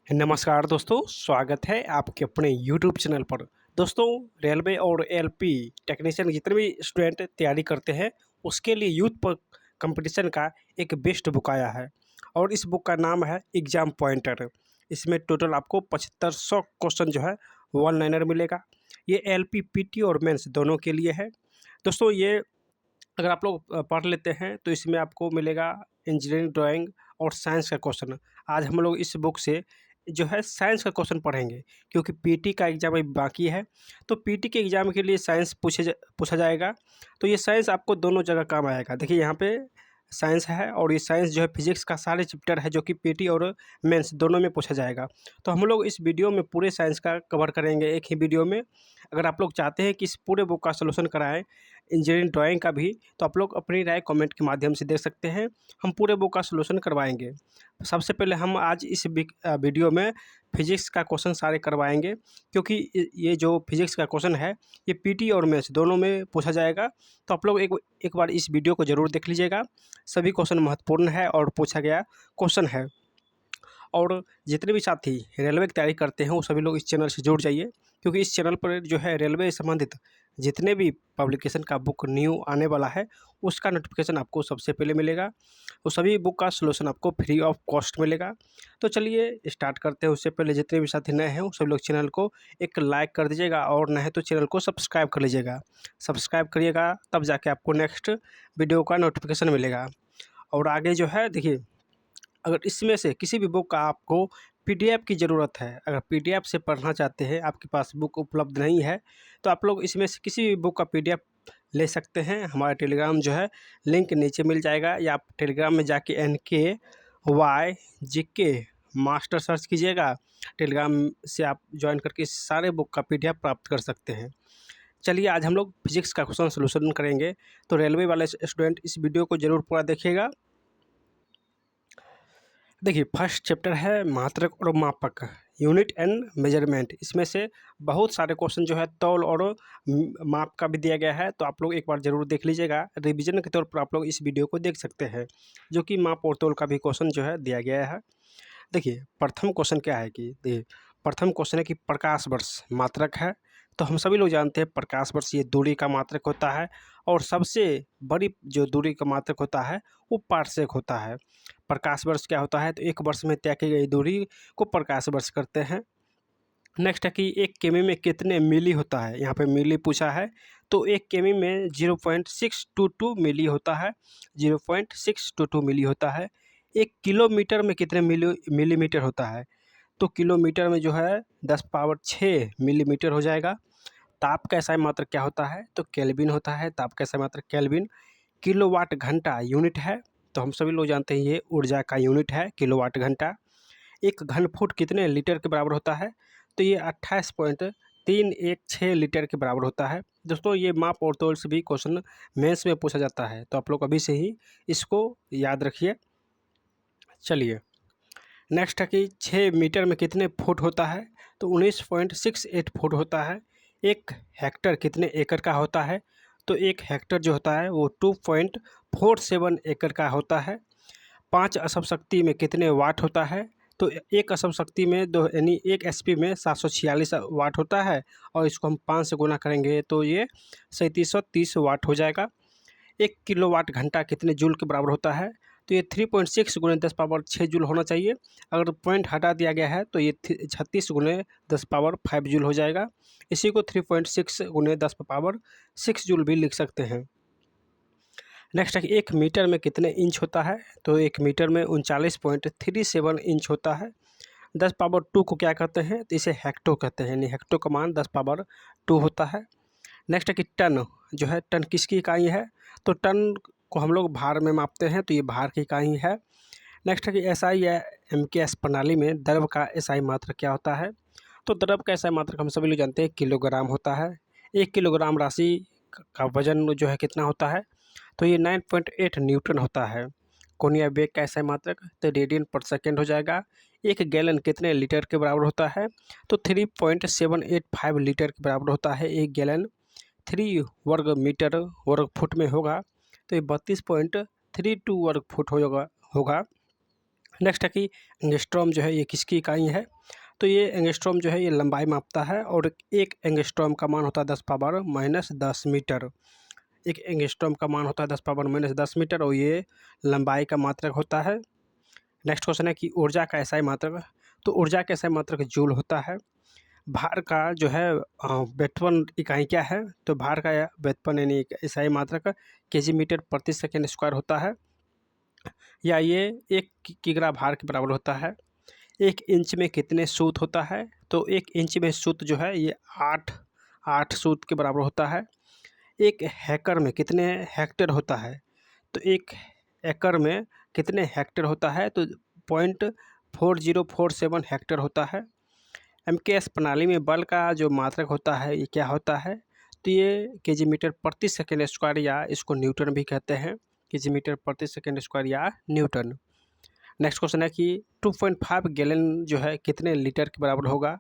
नमस्कार दोस्तों, स्वागत है आपके अपने यूट्यूब चैनल पर। दोस्तों, रेलवे और एलपी टेक्नीशियन जितने भी स्टूडेंट तैयारी करते हैं उसके लिए यूथ पर कंपटीशन का एक बेस्ट बुक आया है और इस बुक का नाम है एग्ज़ाम पॉइंटर। इसमें टोटल आपको 7500 क्वेश्चन जो है वन लाइनर मिलेगा। ये एलपी पीटी और मेंस दोनों के लिए है। दोस्तों, ये अगर आप लोग पढ़ लेते हैं तो इसमें आपको मिलेगा इंजीनियरिंग, ड्राइंग और साइंस का क्वेश्चन। आज हम लोग इस बुक से जो है साइंस का क्वेश्चन पढ़ेंगे, क्योंकि पीटी का एग्ज़ाम अभी बाकी है। तो पीटी के एग्ज़ाम के लिए साइंस पूछा जाएगा। तो ये साइंस आपको दोनों जगह काम आएगा। देखिए, यहाँ पे साइंस है और ये साइंस जो है फिजिक्स का सारे चैप्टर है जो कि पीटी और मेंस दोनों में पूछा जाएगा। तो हम लोग इस वीडियो में पूरे साइंस का कवर करेंगे एक ही वीडियो में। अगर आप लोग चाहते हैं कि इस पूरे बुक का सॉल्यूशन कराएं, इंजीनियरिंग ड्राइंग का भी, तो आप लोग अपनी राय कमेंट के माध्यम से दे सकते हैं। हम पूरे बुक का सॉल्यूशन करवाएंगे। सबसे पहले हम आज इस वीडियो में फिजिक्स का क्वेश्चन सारे करवाएंगे, क्योंकि ये जो फिजिक्स का क्वेश्चन है ये पीटी और मेंस दोनों में पूछा जाएगा। तो आप लोग एक एक बार इस वीडियो को ज़रूर देख लीजिएगा। सभी क्वेश्चन महत्वपूर्ण है और पूछा गया क्वेश्चन है। और जितने भी साथी रेलवे की तैयारी करते हैं वो सभी लोग इस चैनल से जुड़ जाइए, क्योंकि इस चैनल पर जो है रेलवे से संबंधित जितने भी पब्लिकेशन का बुक न्यू आने वाला है उसका नोटिफिकेशन आपको सबसे पहले मिलेगा। तो सभी बुक का सॉल्यूशन आपको फ्री ऑफ कॉस्ट मिलेगा। तो चलिए स्टार्ट करते हैं। उससे पहले जितने भी साथी नए हैं वो सभी लोग चैनल को एक लाइक कर दीजिएगा और नहीं तो चैनल को सब्सक्राइब कर लीजिएगा। सब्सक्राइब करिएगा, तब जाके आपको नेक्स्ट वीडियो का नोटिफिकेशन मिलेगा। और आगे जो है देखिए, अगर इसमें से किसी भी बुक का आपको पीडीएफ की ज़रूरत है, अगर पीडीएफ से पढ़ना चाहते हैं, आपके पास बुक उपलब्ध नहीं है, तो आप लोग इसमें से किसी भी बुक का पीडीएफ ले सकते हैं। हमारा टेलीग्राम जो है लिंक नीचे मिल जाएगा, या आप टेलीग्राम में जाके NKYGK मास्टर सर्च कीजिएगा। टेलीग्राम से आप ज्वाइन करके इस सारे बुक का पीडीएफ प्राप्त कर सकते हैं। चलिए, आज हम लोग फिजिक्स का क्वेश्चन सोल्यूशन करेंगे। तो रेलवे वाले स्टूडेंट इस वीडियो को ज़रूर पूरा देखिएगा। देखिए, फर्स्ट चैप्टर है मात्रक और मापक, यूनिट एंड मेजरमेंट। इसमें से बहुत सारे क्वेश्चन जो है तौल और माप का भी दिया गया है, तो आप लोग एक बार ज़रूर देख लीजिएगा। रिवीजन के तौर पर आप लोग इस वीडियो को देख सकते हैं, जो कि माप और तौल का भी क्वेश्चन जो है दिया गया है। देखिए, प्रथम क्वेश्चन क्या है कि देखिए, प्रथम क्वेश्चन है कि प्रकाश वर्ष मात्रक है। तो हम सभी लोग जानते हैं प्रकाश वर्ष ये दूरी का मात्रक होता है, और सबसे बड़ी जो दूरी का मात्रक होता है वो पारसेक होता है। प्रकाश वर्ष क्या होता है, तो एक वर्ष में तय की गई दूरी को प्रकाश वर्ष करते हैं। नेक्स्ट है कि एक केमी में कितने मिली होता है, यहाँ पे मिली पूछा है। तो एक केमी में 0.622 मिली होता है, 0.622 मिली होता है। एक किलोमीटर में कितने मिलीमीटर होता है, तो किलोमीटर में जो है 10⁻6 मिलीमीटर हो जाएगा। ताप का एसआई मात्रक क्या होता है, तो केल्विन होता है। ताप का एसआई मात्रक केल्विन। किलोवाट घंटा यूनिट है, तो हम सभी लोग जानते हैं ये ऊर्जा का यूनिट है किलोवाट घंटा। एक घन फुट कितने लीटर के बराबर होता है, तो ये 28.316 लीटर के बराबर होता है। दोस्तों, ये माप और तौल से भी क्वेश्चन मेंस में पूछा जाता है, तो आप लोग अभी से ही इसको याद रखिए। चलिए, नेक्स्ट है कि 6 मीटर में कितने फुट होता है, तो 19.68 फुट होता है। एक हेक्टर कितने एकड़ का होता है, तो एक हेक्टर जो होता है वो 2.47 एकड़ का होता है। 5 अशव शक्ति में कितने वाट होता है, तो एक अशव शक्ति में दो यानी एक एचपी में 746 वाट होता है, और इसको हम 5 से गुना करेंगे तो ये 3730 वाट हो जाएगा। 1 किलोवाट घंटा कितने जूल के बराबर होता है, तो ये 3.6 गुणे 10⁻6 जूल होना चाहिए। अगर पॉइंट हटा दिया गया है तो ये 36 गुणे 10⁻5 जूल हो जाएगा। इसी को 3.6 गुणे 10⁻6 जूल भी लिख सकते हैं। नेक्स्ट है कि 1 मीटर में कितने इंच होता है, तो 1 मीटर में 39.37 इंच होता है। 10⁻2 को क्या कहते हैं, तो इसे हेक्टो कहते हैं, यानी हेक्टो का मान 10⁻2 होता है। नेक्स्ट है कि टन जो है, टन किसकी इकाई है, तो टन को हम लोग भार में मापते हैं, तो ये भार की इकाई है। नेक्स्ट है कि एसआई या एमकेएस प्रणाली में द्रव का एसआई मात्रक क्या होता है, तो द्रव का एसआई मात्रक हम सभी लोग जानते हैं किलोग्राम होता है। 1 किलोग्राम राशि का वजन जो है कितना होता है, तो ये 9.8 न्यूटन होता है। कोणीय वेग का एसआई मात्रक तो रेडियन पर सेकेंड हो जाएगा। 1 गैलन कितने लीटर के बराबर होता है, तो 3.785 लीटर के बराबर होता है 1 गैलन। 3 वर्ग मीटर वर्ग फुट में होगा, तो ये 32.32 वर्ग फुट होगा। नेक्स्ट है कि एंगस्ट्रॉम जो है ये किसकी इकाई है, तो ये एंगस्ट्रॉम जो है ये लंबाई मापता है और एक एंगस्ट्रॉम का मान होता है 10⁻−10 मीटर। एक एंगस्ट्रॉम का मान होता है 10⁻−10 मीटर और ये लंबाई का मात्रक होता है। नेक्स्ट क्वेश्चन है कि ऊर्जा का एसआई मात्रक, तो ऊर्जा का एसआई मात्रक जूल होता है। भार का जो है व्युत्पन्न इकाई क्या है, तो भार का व्युत्पन्न यानी एसआई मात्रक केजी मीटर प्रति सेकेंड स्क्वायर होता है, या ये 1 किग्रा भार के बराबर होता है। 1 इंच में कितने सूत होता है, तो 1 इंच में सूत जो है ये 8 सूत के बराबर होता है। 1 एकड़ में कितने हेक्टेयर होता है, तो 1 एकड़ में कितने हेक्टेयर होता है, तो 0.4047 हेक्टेयर होता है। एमकेएस प्रणाली में बल का जो मात्रक होता है ये क्या होता है, तो ये केजी मीटर प्रति सेकेंड स्क्वायर या इसको न्यूटन भी कहते हैं, केजी मीटर प्रति सेकेंड स्क्वायर या न्यूटन। नेक्स्ट क्वेश्चन है कि 2.5 गैलन जो है कितने लीटर के बराबर होगा,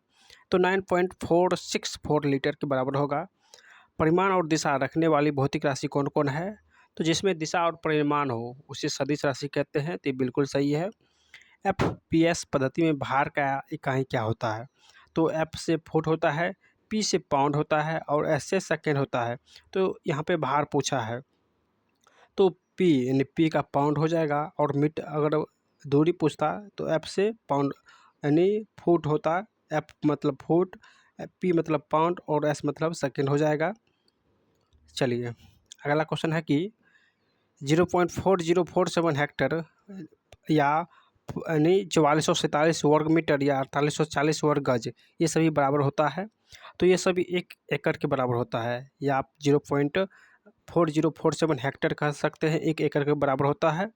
तो 9.464 लीटर के बराबर होगा। परिमाण और दिशा रखने वाली भौतिक राशि कौन कौन है, तो जिसमें दिशा और परिमाण हो उसे सदिश राशि कहते हैं, तो ये बिल्कुल सही है। एफपीएस पद्धति में भार का इकाई क्या होता है, तो एफ से फुट होता है, पी से पाउंड होता है और एस से सेकेंड होता है। तो यहाँ पे भार पूछा है तो पी यानी पी का पाउंड हो जाएगा, और मीटर अगर दूरी पूछता तो एफ से पाउंड यानी फुट होता, एफ मतलब फुट, पी मतलब पाउंड और एस मतलब सेकेंड हो जाएगा। चलिए अगला क्वेश्चन है कि 0.4047 हेक्टेयर या यानी 4447 वर्ग मीटर या 4840 वर्ग गज ये सभी बराबर होता है, तो ये सभी 1 एकड़ के बराबर होता है, या आप 0.4047 हेक्टेयर कह सकते हैं, 1 एकड़ के बराबर होता है।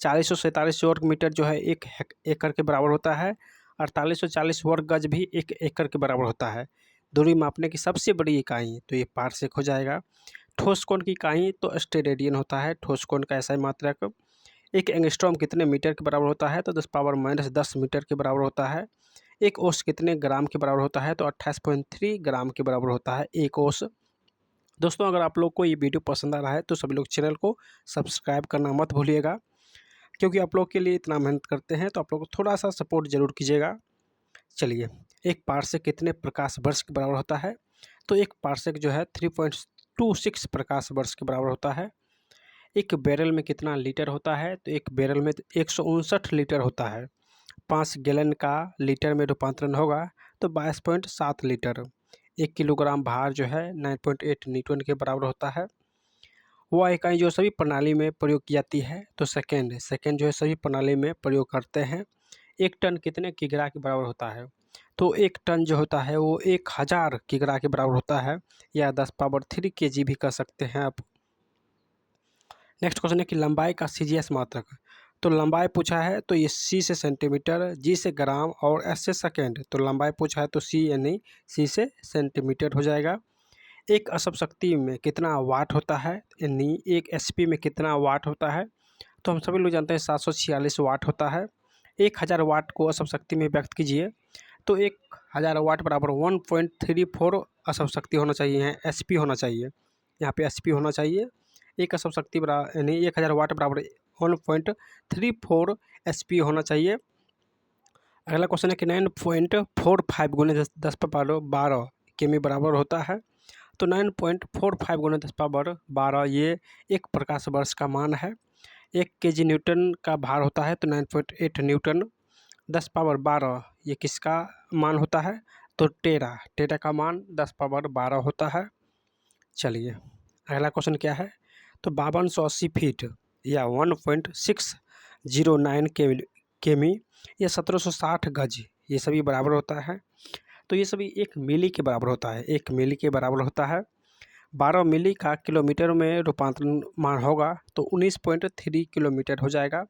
4447 वर्ग मीटर जो है 1 एकड़ के बराबर होता है, 4840 वर्ग गज भी 1 एकड़ के बराबर होता है। दूरी मापने की सबसे बड़ी इकाई तो ये पारसेक हो जाएगा। ठोस कोण की इकाई तो स्टेरेडियन होता है, ठोस कोण का ऐसा मात्रक। एक एंगस्ट्रॉम कितने मीटर के बराबर होता है, तो 10⁻−10 मीटर के बराबर होता है। एक ओस कितने ग्राम के बराबर होता है, तो 28.3 ग्राम के बराबर होता है एक ओस। दोस्तों अगर आप लोग को ये वीडियो पसंद आ रहा है तो सभी लोग चैनल को सब्सक्राइब करना मत भूलिएगा, क्योंकि आप लोग के लिए इतना मेहनत करते हैं तो आप लोग को थोड़ा सा सपोर्ट जरूर कीजिएगा। चलिए, एक पारसेक कितने प्रकाश वर्ष के बराबर होता है, तो एक पारसेक जो है 3.26 प्रकाश वर्ष के बराबर होता है। एक बैरल में कितना लीटर होता है, तो एक बैरल में 159 लीटर होता है। 5 गैलन का लीटर में रूपांतरण होगा तो 22.7 लीटर। 1 किलोग्राम भार जो है 9.8 न्यूटन के बराबर होता है। वह इकाई जो सभी प्रणाली में प्रयोग की जाती है, तो सेकेंड जो है सभी प्रणाली में प्रयोग करते हैं। 1 टन कितने किग्रा के बराबर होता है, तो 1 टन जो होता है वो 1000 किग्रा के बराबर होता है, या 10⁻³ kg भी कह सकते हैं आप। नेक्स्ट क्वेश्चन है कि लंबाई का सीजीएस मात्रक, तो लंबाई पूछा है तो ये सी से सेंटीमीटर, जी से ग्राम और एस से सेकेंड, तो लंबाई पूछा है तो सी यानी सी से सेंटीमीटर हो जाएगा। एक असम शक्ति में कितना वाट होता है, यानी एक एचपी में कितना वाट होता है, तो हम सभी लोग जानते हैं 746 वाट होता है। 1000 वाट को असम शक्ति में व्यक्त कीजिए, तो 1000 वाट बराबर 1.34 असम शक्ति होना चाहिए, एचपी होना चाहिए, यहाँ पे एचपी होना चाहिए। एक असम शक्ति बराबर यानी 1000 वाट बराबर 1.34 एचपी होना चाहिए। अगला क्वेश्चन है कि 9.45 गुने 10⁻12 केमी बराबर होता है, तो 9.45 गुने 10⁻12 ये 1 प्रकाश वर्ष का मान है। 1 केजी न्यूटन का भार होता है तो 9.8 न्यूटन। 10⁻12 ये किसका मान होता है, तो टेरा का मान 10⁻12 होता है। चलिए अगला क्वेश्चन क्या है, तो 5280 फीट या 1.609 केमी या 1760 गज ये सभी बराबर होता है, तो ये सभी 1 मिली के बराबर होता है, 1 मिली के बराबर होता है। 12 मिली का किलोमीटर में रूपांतरण मान होगा तो 19.3 किलोमीटर हो जाएगा।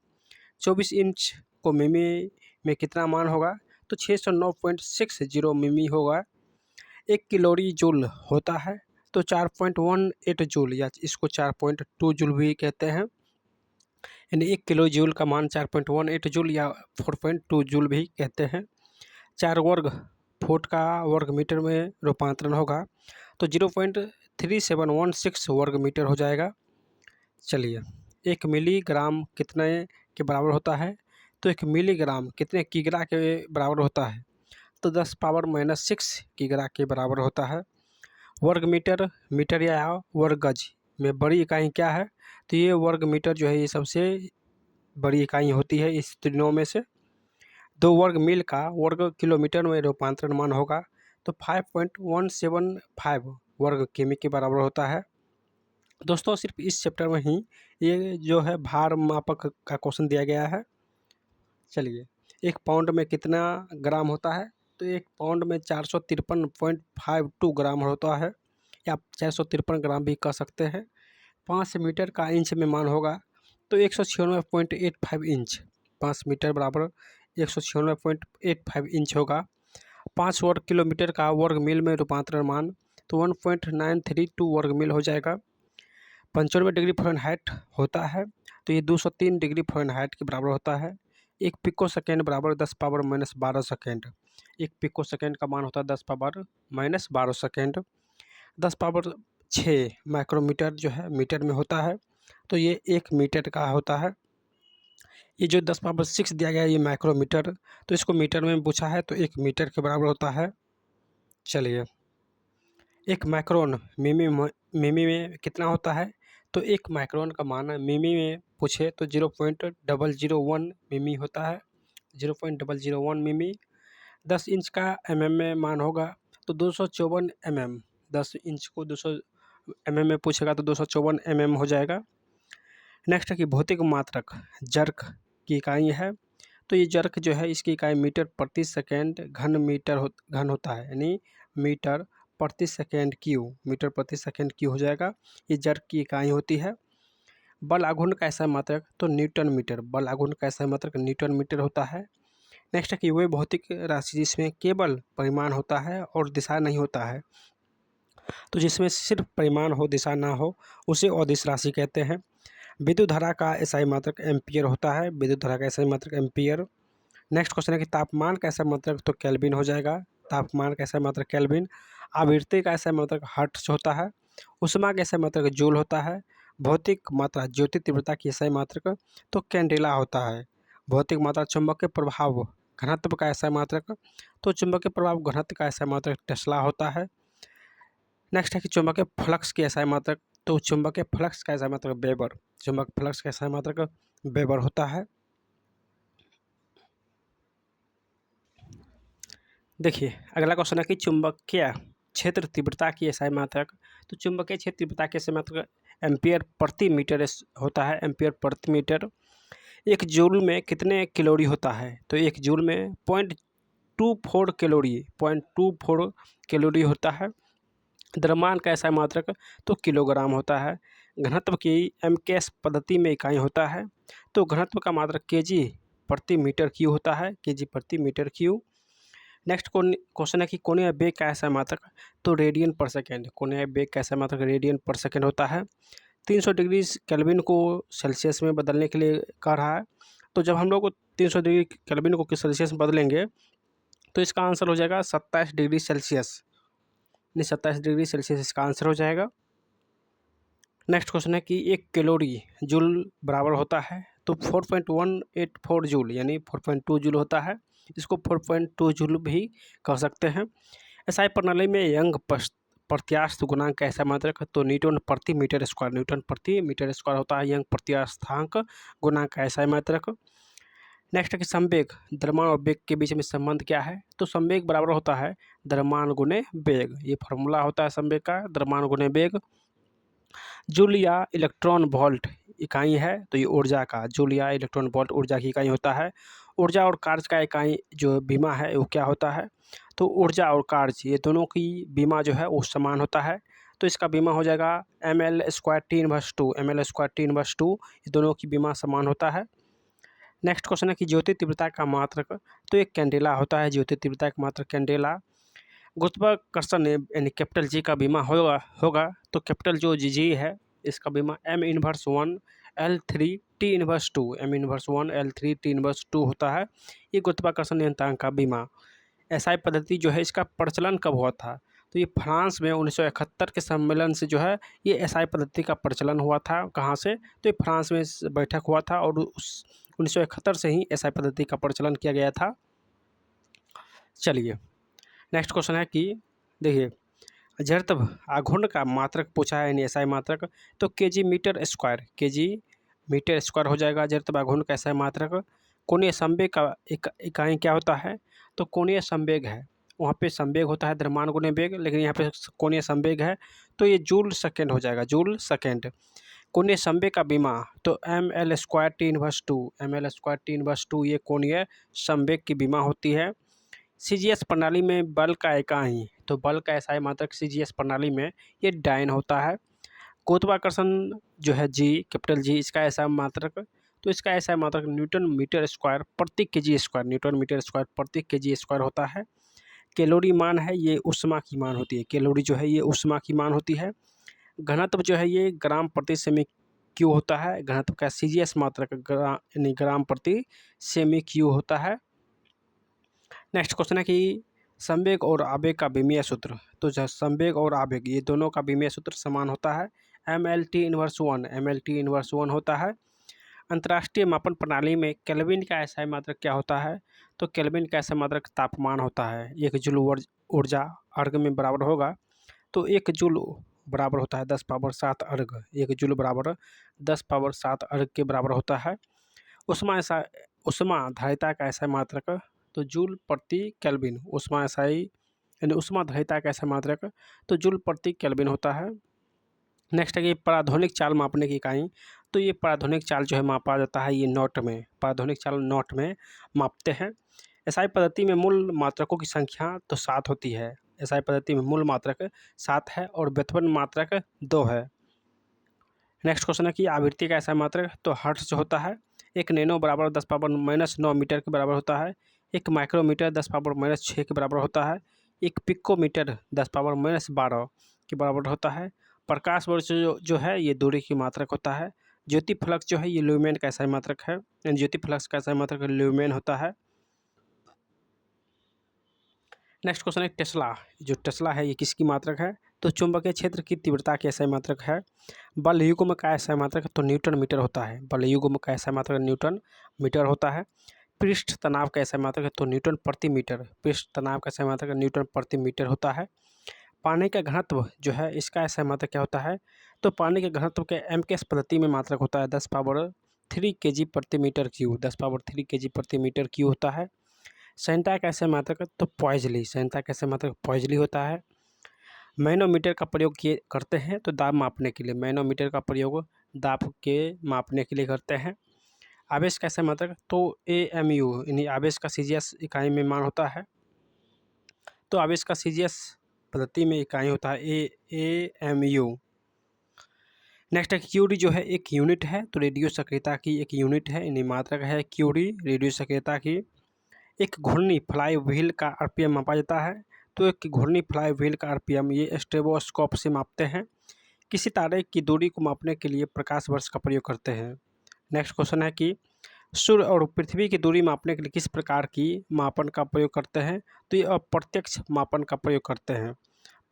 24 इंच को मिमी में कितना मान होगा, तो 609.60 मिमी होगा। 1 किलोरी जूल होता है तो 4.18 जूल, या इसको 4.2 जूल भी कहते हैं, यानी 1 किलो जूल का मान 4.18 जूल या 4.2 जूल भी कहते हैं। 4 वर्ग फुट का वर्ग मीटर में रूपांतरण होगा तो 0.3716 वर्ग मीटर हो जाएगा। चलिए 1 मिलीग्राम कितने के बराबर होता है, तो 1 मिलीग्राम कितने किग्रा के बराबर होता है? तो 10⁻⁻6 किग्रा के बराबर होता है। वर्ग मीटर, मीटर या वर्ग गज में बड़ी इकाई क्या है? तो ये वर्ग मीटर जो है ये सबसे बड़ी इकाई होती है इस तीनों में से। 2 वर्ग मील का वर्ग किलोमीटर में रूपांतरण मान होगा तो 5.175 वर्ग किमी के बराबर होता है। दोस्तों सिर्फ इस चैप्टर में ही ये जो है भार मापक का क्वेश्चन दिया गया है। चलिए, 1 पाउंड में कितना ग्राम होता है? तो 1 पाउंड में 453.52 ग्राम होता है, या 453 ग्राम भी कह सकते हैं। 5 मीटर का इंच में मान होगा तो 196.85 इंच। 5 मीटर बराबर 196.85 इंच होगा। 5 वर्ग किलोमीटर का वर्ग मील में रूपांतरण मान तो 1.932 वर्ग मील हो जाएगा। 95 डिग्री फ़ारेनहाइट होता है तो ये 203 डिग्री फ़ारेनहाइट के बराबर होता है। 1 पिको सेकेंड बराबर 10⁻⁻12 सेकेंड। 1 पिको सेकेंड का मान होता है 10⁻⁻12 सेकेंड। 10⁻6 माइक्रोमीटर जो है मीटर में होता है तो ये 1 मीटर का होता है। ये जो 10⁻6 दिया गया है ये माइक्रोमीटर, तो इसको मीटर में पूछा है तो 1 मीटर के बराबर होता है। चलिए, 1 माइक्रोन मिमी में कितना होता है? तो 1 माइक्रोन का मान मिमी में पूछे तो 0.001 मिमी होता है। 0.001 मिमी। 10 इंच का mm में मान होगा तो 254 mm। 10 इंच को 200 mm में पूछेगा तो 254 mm हो जाएगा। नेक्स्ट है कि भौतिक मात्रक जर्क की इकाई है तो ये जर्क जो है इसकी इकाई मीटर प्रति सेकेंड घन होता है, यानी मीटर प्रति सेकेंड क्यू। मीटर प्रति सेकेंड क्यू हो जाएगा, ये जर्क की इकाई होती है। बल आघूर्ण का ऐसा मात्रक तो न्यूटन मीटर। बल आघूर्ण का ऐसा मात्रक न्यूटन मीटर होता है। नेक्स्ट है कि वह भौतिक राशि जिसमें केवल परिमाण होता है और दिशा नहीं होता है, तो जिसमें सिर्फ परिमाण हो दिशा ना हो उसे अदिश राशि कहते हैं। विद्युत धारा का एसआई मात्रक एम्पियर होता है। विद्युत धारा का एसआई मात्रक एम्पियर। नेक्स्ट क्वेश्चन है कि तापमान का ऐसा मात्रक तो केल्विन हो जाएगा। तापमान का ऐसा मात्रक केल्विन। आवृत्ति का ऐसा मात्रक हर्ट्ज होता है। उष्मा का ऐसा मात्रक जूल होता है। भौतिक मात्रा ज्योति तीव्रता की एसआई मात्रक तो कैंडेला होता है। भौतिक मात्रा चुंबकीय प्रभाव घनत्व का ऐसा मात्रक तो चुंबकीय प्रभाव घनत्व का ऐसा मात्रक टेस्ला होता है। नेक्स्ट है कि चुंबकीय फ्लक्स की एसआई मात्रक तो चुंबकीय फ्लक्स का ऐसा मात्रक वेबर। चुंबकीय फ्लक्स का ऐसा मात्रक वेबर होता है। देखिए, अगला क्वेश्चन है कि चुंबकीय क्षेत्र तीव्रता की एसआई मात्रक तो चुंबकीय क्षेत्र तीव्रता की एसआई मात्रक एम्पियर प्रति मीटर होता है। एम्पियर प्रति मीटर। 1 जूल में कितने कैलोरी होता है? तो 1 जूल में 0.24 कैलोरी। 0.24 कैलोरी होता है। द्रव्यमान का ऐसा मात्रक तो किलोग्राम होता है। घनत्व की एमकेएस पद्धति में इकाई होता है तो घनत्व का मात्रक केजी प्रति मीटर क्यू होता है। केजी प्रति मीटर क्यू। नेक्स्ट क्वेश्चन है कि कोणीय वेग का ऐसा मात्रक तो रेडियन पर सेकेंड। कोणीय वेग का ऐसा मात्रक रेडियन पर सेकेंड होता है। 300 डिग्री केल्विन को सेल्सियस में बदलने के लिए कह रहा है, तो जब हम लोग 300 डिग्री केल्विन को सेल्सियस में बदलेंगे तो इसका आंसर हो जाएगा 27 डिग्री सेल्सियस। 27 डिग्री सेल्सियस इसका आंसर हो जाएगा। नेक्स्ट क्वेश्चन है कि 1 कैलोरी जूल बराबर होता है तो 4.184 जूल, यानी 4.2 जूल होता है। इसको 4.2 जूल भी कह सकते हैं। एसआई प्रणाली में यंग प्रत्यास्थ गुणांक का ऐसा मात्रक तो न्यूटन प्रति मीटर स्क्वायर। न्यूटन प्रति मीटर स्क्वायर होता है यंग प्रत्यास्थांक गुणांक का ऐसा मात्रक। नेक्स्ट है कि संवेग द्रव्यमान और वेग के बीच में संबंध क्या है? तो संवेग बराबर होता है द्रव्यमान गुने वेग। ये फॉर्मूला होता है संवेग का, द्रव्यमान गुने वेग। जूल या इलेक्ट्रॉन वोल्ट इकाई है तो ये ऊर्जा का, जूल या इलेक्ट्रॉन वोल्ट ऊर्जा की इकाई होता है। ऊर्जा और कार्य का इकाई जो बीमा है वो क्या होता है? तो ऊर्जा और कार्य ये दोनों की बीमा जो है वो समान होता है, तो इसका बीमा हो जाएगा ml² T−2। ml² T−2 ये दोनों की बीमा समान होता है। नेक्स्ट क्वेश्चन है कि ज्योति तीव्रता का मात्रक तो एक कैंडेला होता है। ज्योति तीव्रता का मात्रक कैंडेला। गुरुत्वाकर्षण यानी कैपिटल जी का बीमा होगा तो कैपिटल जो जी है इसका बीमा m−1 L3 T−2। m−1 L3 T−2 होता है। ये गुरुत्वाकर्षण नियतांक का बीमा। एसआई पद्धति जो है इसका प्रचलन कब हुआ था? तो ये फ्रांस में 1971 के सम्मेलन से जो है ये एसआई पद्धति का प्रचलन हुआ था। कहाँ से? तो ये फ्रांस में बैठक हुआ था और उस 1971 से ही एसआई पद्धति का प्रचलन किया गया था। चलिए नेक्स्ट क्वेश्चन है कि देखिए जड़त्व आघूर्ण का मात्रक पूछा है, यानी एसआई मात्रक, तो केजी मीटर स्क्वायर हो जाएगा जड़त्व आघूर्ण का एसआई मात्रक। कोणीय संवेग का इकाई क्या होता है, तो कोणीय संवेग है, वहाँ पे संवेग होता है द्रव्यमान गुणे वेग, लेकिन यहाँ पे कोणीय संवेग है तो ये जूल सेकेंड हो जाएगा, जूल सेकेंड। कोणीय संवेग का बीमा तो mL²T−2 ये कोणीय संवेग की बीमा होती है। सीजीएस प्रणाली में बल का इकाई, तो बल का एसआई मात्रक सीजीएस प्रणाली में ये डायन होता है। गुरुत्वाकर्षण जो है जी, कैपिटल जी, इसका एसआई मात्रक, तो इसका एसआई मात्रक न्यूटन मीटर स्क्वायर प्रति KG square, newton metre square प्रति केजी स्क्वायर होता है। कैलोरी मान है ये ऊष्मा की मान होती है, कैलोरी जो है ये ऊष्मा की मान होती है। घनत्व जो है ये ग्राम प्रति सेमी क्यू होता है, घनत्व का सीजीएस मात्रक यानी ग्राम प्रति सेमी क्यू होता है। नेक्स्ट क्वेश्चन है कि संवेग और आवेग का विमीय सूत्र, तो संवेग और आवेग ये दोनों का विमीय सूत्र समान होता है, mLT−1 होता है। अंतर्राष्ट्रीय मापन प्रणाली में केल्विन का एसआई मात्रक क्या होता है, तो केल्विन का एसआई मात्रक तापमान होता है। 1 जूल ऊर्जा अर्घ में बराबर होगा, तो 1 जूल बराबर होता है 10⁻7 अर्घ, 1 जूल बराबर 10⁻7 अर्घ के बराबर होता है। उष्मा धारिता का एसआई मात्रक, तो जूल प्रति केल्विन, उष्मा एसआई यानी उष्मा धारिता का एसआई मात्रक तो जूल प्रति केल्विन होता है। नेक्स्ट है कि पराध्वनिक चाल मापने की इकाई, तो ये पराध्वनिक चाल जो है मापा जाता है ये नॉट में, पराध्वनिक चाल नॉट में मापते हैं। एसआई पद्धति में मूल मात्रकों की संख्या तो 7 होती है, एसआई पद्धति में मूल मात्रक 7 है और व्युत्पन्न मात्रक 2 है। नेक्स्ट क्वेश्चन है कि आवृत्ति का एसआई मात्रक, तो हर्ट्ज होता है। 1 नैनो बराबर 10⁻9 मीटर के बराबर होता है, 1 माइक्रोमीटर 10⁻6 के बराबर होता है, 1 पिकोमीटर 10⁻12 के बराबर होता है। प्रकाश वर्ष जो है ये दूरी की मात्रक होता है। ज्योति फ्लक्स जो है ये ल्यूमेन का एसआई मात्रक है, ज्योति फ्लक्स का एसआई मात्रक ल्यूमेन होता है। नेक्स्ट क्वेश्चन है टेस्ला, जो टेस्ला है ये किसकी मात्रक है, तो चुंबकीय क्षेत्र की तीव्रता की एसआई मात्रक है। बल युग्म का एसआई मात्रक तो न्यूटन मीटर होता है, बल युग्म का एसआई मात्रक न्यूटन मीटर होता है। पृष्ठ तनाव का एसआई मात्रक है तो न्यूटन प्रति मीटर, पृष्ठ तनाव का एसआई मात्रक न्यूटन प्रति मीटर होता है। पानी का घनत्व जो है इसका एसआई मात्रक क्या होता है, तो पानी के घनत्व के एमकेएस पद्धति में मात्रक होता है 10⁻3 kg प्रति मीटर क्यू, 10⁻3 kg प्रति मीटर क्यू होता है। संहिता का एसआई मात्रक तो पॉइजली, संहिता का एसआई मात्रक पॉइजली होता है। मैनोमीटर का प्रयोग किए करते हैं तो दाब मापने के लिए, मैनोमीटर का प्रयोग दाब के मापने के लिए करते हैं। आवेश का एसआई मात्रक तो AMU यानी आवेश का सीजीएस इकाई में मान होता है, तो आवेश का सीजीएस पद्धति में इकाई होता है AMU। नेक्स्ट है क्यूडी जो है एक यूनिट है, तो रेडियो सक्रियता की एक यूनिट है, यानी मात्रक है क्यूडी रेडियो सक्रियता की। एक घूर्णी फ्लाई व्हील का आरपीएम मापा जाता है, तो एक घूर्णी फ्लाई व्हील का आरपीएम ये स्टेबोस्कोप से मापते हैं। किसी तारे की दूरी को मापने के लिए प्रकाश वर्ष का प्रयोग करते हैं। नेक्स्ट क्वेश्चन है कि सूर्य और पृथ्वी की दूरी मापने के लिए किस प्रकार की मापन का प्रयोग करते हैं, तो ये अप्रत्यक्ष मापन का प्रयोग करते हैं।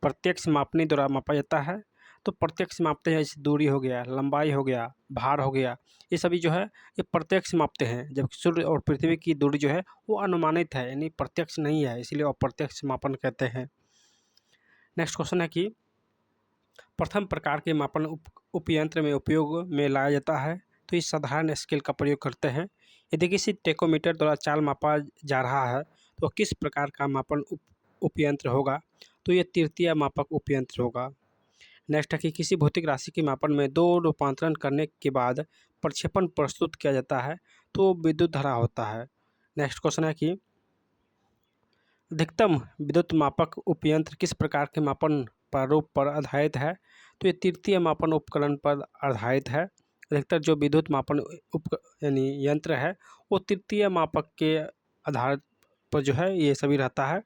प्रत्यक्ष मापनी द्वारा मापा जाता है, तो प्रत्यक्ष मापते हैं, जैसे दूरी हो गया, लंबाई हो गया, भार हो गया, ये सभी जो है ये प्रत्यक्ष मापते हैं। जबकि सूर्य और पृथ्वी की दूरी जो है वो अनुमानित है, यानी प्रत्यक्ष नहीं है, इसलिए अप्रत्यक्ष मापन कहते हैं। नेक्स्ट क्वेश्चन है कि प्रथम प्रकार के मापन उपयंत्र में उपयोग में लाया जाता है, तो इस साधारण स्केल का प्रयोग करते हैं। यदि किसी टेकोमीटर द्वारा चाल मापा जा रहा है तो किस प्रकार का मापन उपयंत्र होगा, तो ये तृतीय मापक उपयंत्र होगा। नेक्स्ट है कि किसी भौतिक राशि के मापन में 2 रूपांतरण करने के बाद प्रक्षेपण प्रस्तुत किया जाता है, तो विद्युत धारा होता है। नेक्स्ट क्वेश्चन है कि अधिकतम विद्युत मापक उपयंत्र किस प्रकार के मापन प्रारूप पर आधारित है, तो ये तृतीय मापन उपकरण पर आधारित है। अधिकतर जो विद्युत मापन यानी यंत्र है वो तृतीय मापक के आधार पर जो है ये सभी रहता है।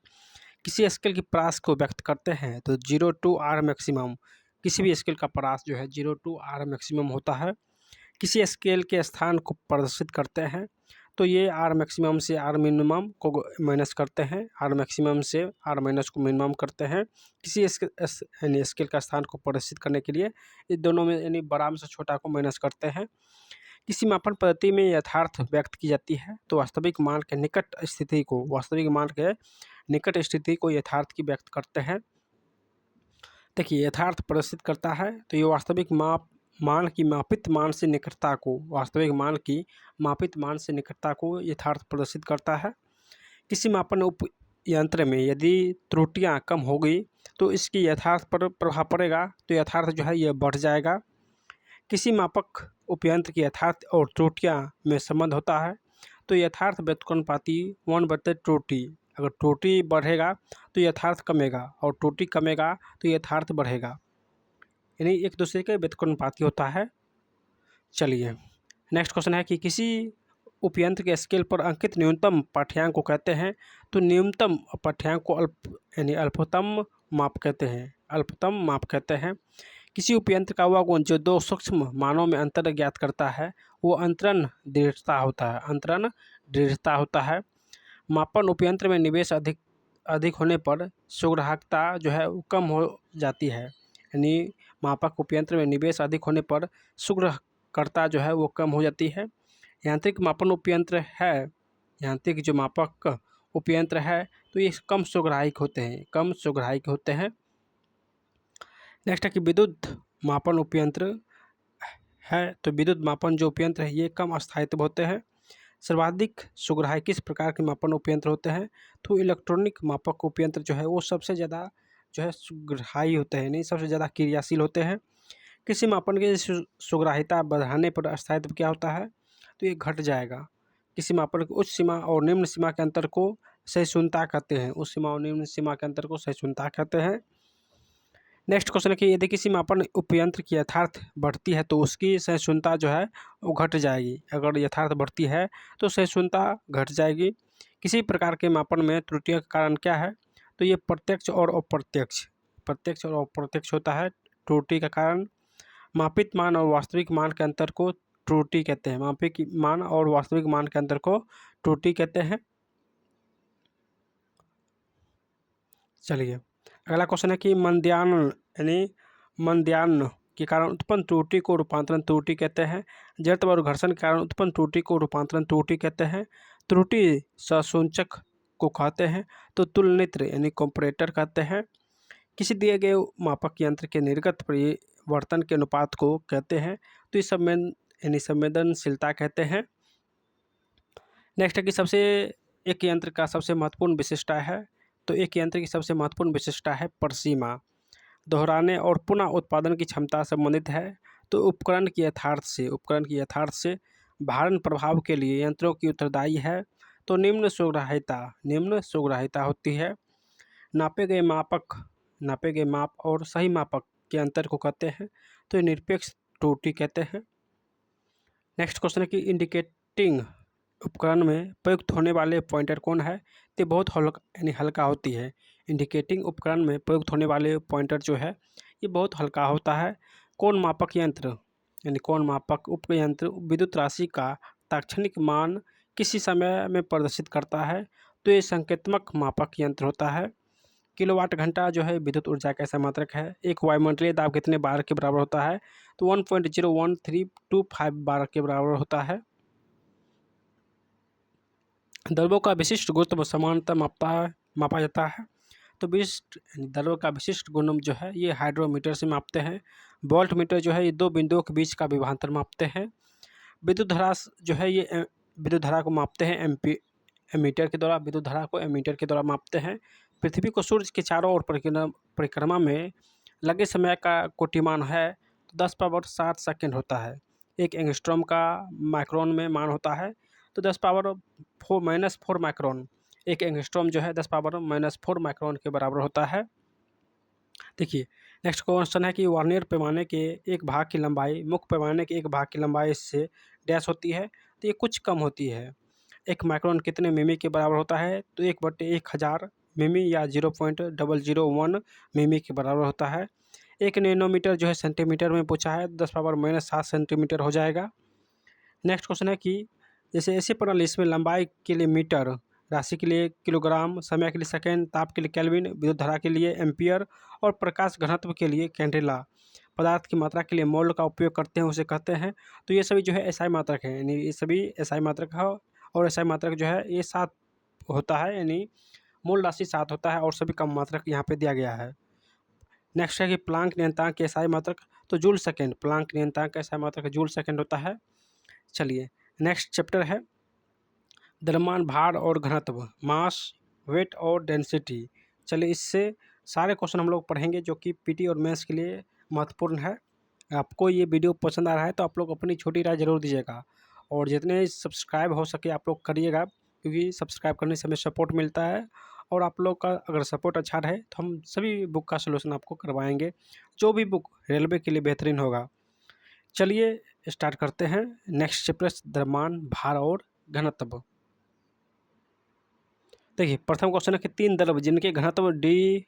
किसी स्केल की परास को व्यक्त करते हैं, तो 0 to R मैक्सिमम, किसी भी स्केल का परास जो है 0 to R मैक्सिमम होता है। किसी स्केल के स्थान को प्रदर्शित करते हैं, तो ये R मैक्सिमम से R मिनिमम को माइनस करते हैं, R मैक्सिमम से R माइनस को मिनिमम करते हैं। किसी यानी स्केल का स्थान को प्रदर्शित करने के लिए इस दोनों में यानी बड़ा में से छोटा को माइनस करते हैं। किसी मापन पद्धति में यथार्थ व्यक्त की जाती है तो वास्तविक मान के निकट स्थिति को यथार्थ की व्यक्त करते हैं। देखिए, यथार्थ प्रदर्शित करता है तो ये वास्तविक मान की मापित मान से निकटता को यथार्थ प्रदर्शित करता है। किसी मापन उप यंत्र में यदि त्रुटियां कम हो गई तो इसकी यथार्थ पर प्रभाव पड़ेगा, तो यथार्थ जो है यह बढ़ जाएगा। किसी मापक उपयंत्र की यथार्थ और त्रुटियां में संबंध होता है तो यथार्थ व्युत्क्रमणपाती 1/त्रुटि। अगर त्रुटि बढ़ेगा तो यथार्थ कमेगा और त्रुटि कमेगा तो यथार्थ बढ़ेगा, यानी एक दूसरे के व्युत्क्रमणपाती होता है। चलिए, नेक्स्ट क्वेश्चन है कि किसी उपयंत्र के स्केल पर अंकित न्यूनतम पाठ्यांक को कहते हैं तो न्यूनतम पाठ्यांक को अल्पतम माप कहते हैं। किसी उपयंत्र का वह गुण जो दो सूक्ष्म मानों में अंतर ज्ञात करता है वो अंतरण दृढ़ता होता है। मापन उपयंत्र में निवेश अधिक होने पर सुग्राहकता जो है वो कम हो जाती है, यानी मापक उपयंत्र में निवेश अधिक होने पर सुग्राहकता जो है वो कम हो जाती है। यांत्रिक जो मापक उपयंत्र है तो ये कम सुग्राहिक होते हैं। नेक्स्ट है कि विद्युत मापन उपयंत्र है तो विद्युत मापन जो उपयंत्र है ये कम स्थायित्व होते हैं। सर्वाधिक सुग्राही किस प्रकार के मापन उपयंत्र होते हैं तो इलेक्ट्रॉनिक मापक उपयंत्र जो है वो सबसे ज़्यादा जो है सुग्राही होते हैं, नहीं सबसे ज़्यादा क्रियाशील होते हैं। किसी मापन की सुग्राहिता बढ़ाने पर स्थायित्व क्या होता है तो ये घट जाएगा। किसी मापन की उच्च सीमा और निम्न सीमा के अंतर को सहिष्णुता कहते हैं। नेक्स्ट क्वेश्चन है कि यदि किसी मापन उपयंत्र की यथार्थ बढ़ती है तो उसकी सहिष्णुता जो है वो घट जाएगी। अगर यथार्थ बढ़ती है तो सहिष्णुता घट जाएगी। किसी प्रकार के मापन में त्रुटियों का कारण क्या है तो ये प्रत्यक्ष और अप्रत्यक्ष होता है। त्रुटि का कारण मापित मान और वास्तविक मान के अंतर को त्रुटि कहते हैं। चलिए, अगला क्वेश्चन है कि मंद्यान के कारण उत्पन्न त्रुटि को रूपांतरण त्रुटि कहते हैं। जड़त्व और घर्षण के कारण उत्पन्न त्रुटि को रूपांतरण त्रुटि कहते हैं। त्रुटि सहसूचक को कहते हैं तो तुलनित्र यानी कंपैरेटर कहते हैं। किसी दिए गए मापक यंत्र के निर्गत परिवर्तन के अनुपात को कहते हैं तो इस संवेदनशीलता कहते हैं। नेक्स्ट है कि एक यंत्र की सबसे महत्वपूर्ण विशिष्टता है परिसीमा। दोहराने और पुनः उत्पादन की क्षमता संबंधित है तो उपकरण की यथार्थ से भारण प्रभाव के लिए यंत्रों की उत्तरदायी है तो निम्न सुग्राहिता होती है। नापे गए माप और सही मापक के अंतर को कहते हैं तो निरपेक्ष त्रुटि कहते हैं। नेक्स्ट क्वेश्चन है कि इंडिकेटिंग उपकरण में प्रयुक्त होने वाले पॉइंटर कौन है तो बहुत हल्का होती है। इंडिकेटिंग उपकरण में प्रयुक्त होने वाले पॉइंटर जो है ये बहुत हल्का होता है। कौन मापक उपयंत्र विद्युत राशि का तात्क्षणिक मान किसी समय में प्रदर्शित करता है तो ये संकेतात्मक मापक यंत्र होता है। किलोवाट घंटा जो है विद्युत ऊर्जा का ऐसा मात्रक है। एक वायुमंडलीय दाब कितने बार के बराबर होता है तो 1.01325 बार के बराबर होता है। द्रव्यों का विशिष्ट गुरुत्व समानता मापा जाता है तो द्रव्यों का विशिष्ट गुणम जो है ये हाइड्रोमीटर से मापते हैं। वोल्ट मीटर जो है ये दो बिंदुओं के बीच का विभवांतर मापते हैं। विद्युत धारा जो है ये विद्युत धारा को मापते हैं एमीटर के द्वारा मापते हैं। पृथ्वी को सूर्य के चारों ओर परिक्रमा में लगे समय का कोटिमान है तो 10⁻7 सेकेंड होता है। एक एंगस्ट्रॉम का माइक्रोन में मान होता है तो 10⁻⁻4 माइक्रोन। एक एंगस्ट्रॉम जो है 10⁻⁻4 माइक्रोन के बराबर होता है। देखिए, नेक्स्ट क्वेश्चन है कि वर्नियर पैमाने के एक भाग की लंबाई मुख्य पैमाने के एक भाग की लंबाई से डैश होती है तो ये कुछ कम होती है। एक माइक्रोन कितने मिमी के बराबर होता है तो 1/1000 मिमी या 0.001 मिमी के बराबर होता है। एक नैनोमीटर जो है सेंटीमीटर में पूछा है 10⁻⁻7 सेंटीमीटर हो जाएगा। नेक्स्ट क्वेश्चन है कि जैसे ऐसी प्रणाली इसमें लंबाई के लिए मीटर, राशि के लिए किलोग्राम, समय के लिए सेकेंड, ताप के लिए केल्विन, विद्युत धारा के लिए एम्पियर और प्रकाश घनत्व के लिए कैंडेला पदार्थ की मात्रा के लिए मोल का उपयोग करते हैं उसे कहते हैं। तो ये सभी जो है एसआई मात्रक है, यानी ये सभी एसआई मात्रक है। और एसआई मात्रक जो है ये 7 होता है, यानी मूल राशि 7 होता है और सभी कम मात्रक यहाँ पे दिया गया है। नेक्स्ट है कि प्लांक नियंतांक एसआई मात्रक, तो जूल सेकेंड। प्लांक नियंतांक एसआई मात्रक जूल सेकेंड होता है। चलिए नेक्स्ट चैप्टर है द्रव्यमान, भार और घनत्व, मास, वेट और डेंसिटी। चलिए इससे सारे क्वेश्चन हम लोग पढ़ेंगे जो कि पीटी और मेंस के लिए महत्वपूर्ण है। आपको ये वीडियो पसंद आ रहा है तो आप लोग अपनी छोटी राय ज़रूर दीजिएगा और जितने सब्सक्राइब हो सके आप लोग करिएगा, क्योंकि सब्सक्राइब करने से हमें सपोर्ट मिलता है और आप लोग का अगर सपोर्ट अच्छा रहे तो हम सभी बुक का सलूशन आपको करवाएंगे, जो भी बुक रेलवे के लिए बेहतरीन होगा। चलिए स्टार्ट करते हैं। नेक्स्ट चैप्टर द्रव्यमान, भार और घनत्व। देखिए प्रथम क्वेश्चन है कि 3 द्रव जिनके घनत्व डी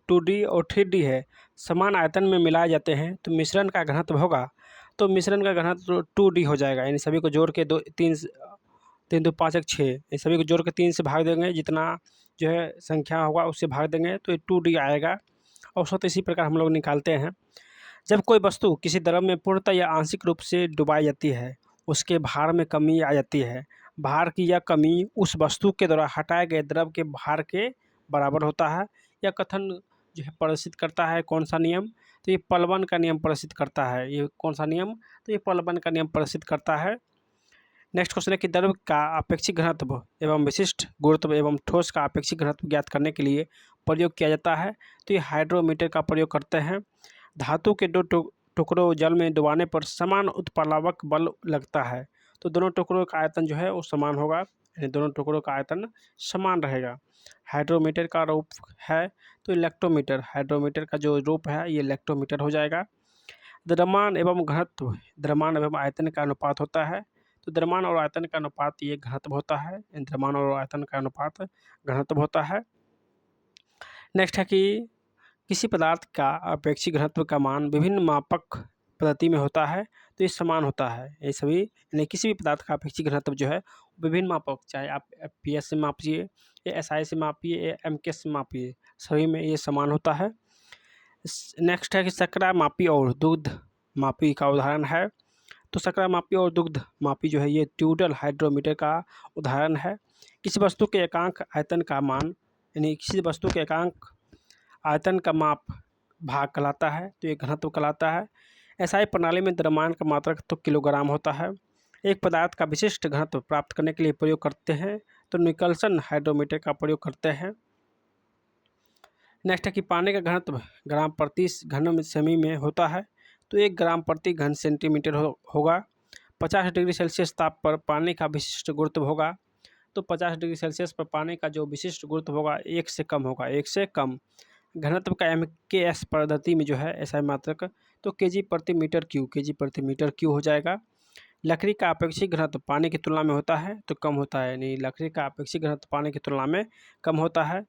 2D और 3D है समान आयतन में मिलाए जाते हैं तो मिश्रण का घनत्व होगा। तो मिश्रण का घनत्व 2D हो जाएगा, यानी सभी को जोड़ के 3 2 5 1 6, ये सभी को जोड़ के 3 से भाग देंगे, जितना जो है संख्या होगा उससे भाग देंगे तो ये 2D आएगा। औसत इसी प्रकार हम लोग निकालते हैं। जब कोई वस्तु किसी द्रव में पूर्णतः या आंशिक रूप से डुबाई जाती है उसके भार में कमी आ जाती है। भार की यह कमी उस वस्तु के द्वारा हटाए गए द्रव के भार के बराबर होता है। यह कथन जो है प्रदर्शित करता है कौन सा नियम, तो ये पलवन का नियम प्रदर्शित करता है। ये कौन सा नियम, तो ये पलवन का नियम प्रदर्शित करता है। नेक्स्ट क्वेश्चन है कि द्रव का अपेक्षिक घनत्व एवं विशिष्ट गुरुत्व एवं ठोस का अपेक्षिक घनत्व ज्ञात करने के लिए प्रयोग किया जाता है। तो ये हाइड्रोमीटर का प्रयोग करते हैं। धातु के 2 टुकड़ों जल में डुबाने पर समान उत्प्लावक बल लगता है। तो दोनों टुकड़ों का आयतन जो है वो समान होगा, यानी दोनों टुकड़ों का आयतन समान रहेगा। हाइड्रोमीटर का रूप है तो इलेक्ट्रोमीटर, हाइड्रोमीटर का जो रूप है ये इलेक्ट्रोमीटर हो जाएगा। द्रव्यमान एवं घनत्व, द्रव्यमान एवं आयतन का अनुपात होता है। तो द्रव्यमान और आयतन का अनुपात ये घनत्व होता है, द्रव्यमान और आयतन का अनुपात घनत्व होता है। नेक्स्ट है कि किसी पदार्थ का अपेक्षिक घनत्व का मान विभिन्न मापक पद्धति में होता है तो ये समान होता है। ये सभी यानी किसी भी पदार्थ का अपेक्षिक घनत्व जो है विभिन्न मापक, चाहे आप FPS से मापिए या SI से मापिए या MKS से मापिए, सभी में ये समान होता है। नेक्स्ट है कि सकरा मापी और दुग्ध मापी का उदाहरण है। तो सकरा मापी और दुग्ध मापी जो है ये ट्यूडल हाइड्रोमीटर का उदाहरण है। किसी वस्तु के एकांक आयतन का मान, यानी किसी वस्तु के एकांक आयतन का माप भाग कहलाता है तो ये घनत्व कहलाता है। एसआई प्रणाली में द्रव्यमान का मात्रक तो किलोग्राम होता है। एक पदार्थ का विशिष्ट घनत्व प्राप्त करने के लिए प्रयोग करते हैं तो निकल्सन हाइड्रोमीटर का प्रयोग करते हैं। नेक्स्ट है कि पानी का घनत्व ग्राम प्रति घन सेमी में होता है तो 1 ग्राम प्रति घन सेंटीमीटर होगा। 50 डिग्री सेल्सियस ताप पर पानी का विशिष्ट गुरुत्व होगा। तो 50 डिग्री सेल्सियस पर पानी का जो विशिष्ट गुरुत्व होगा 1 से कम होगा, 1 से कम। घनत्व का MKS पद्धति में जो है एसआई मात्रक तो केजी प्रति मीटर क्यू हो जाएगा। लकड़ी का अपेक्षित घनत्व पानी की तुलना में होता है तो कम होता है, यानी लकड़ी का अपेक्षित घनत्व पानी की तुलना में कम होता है।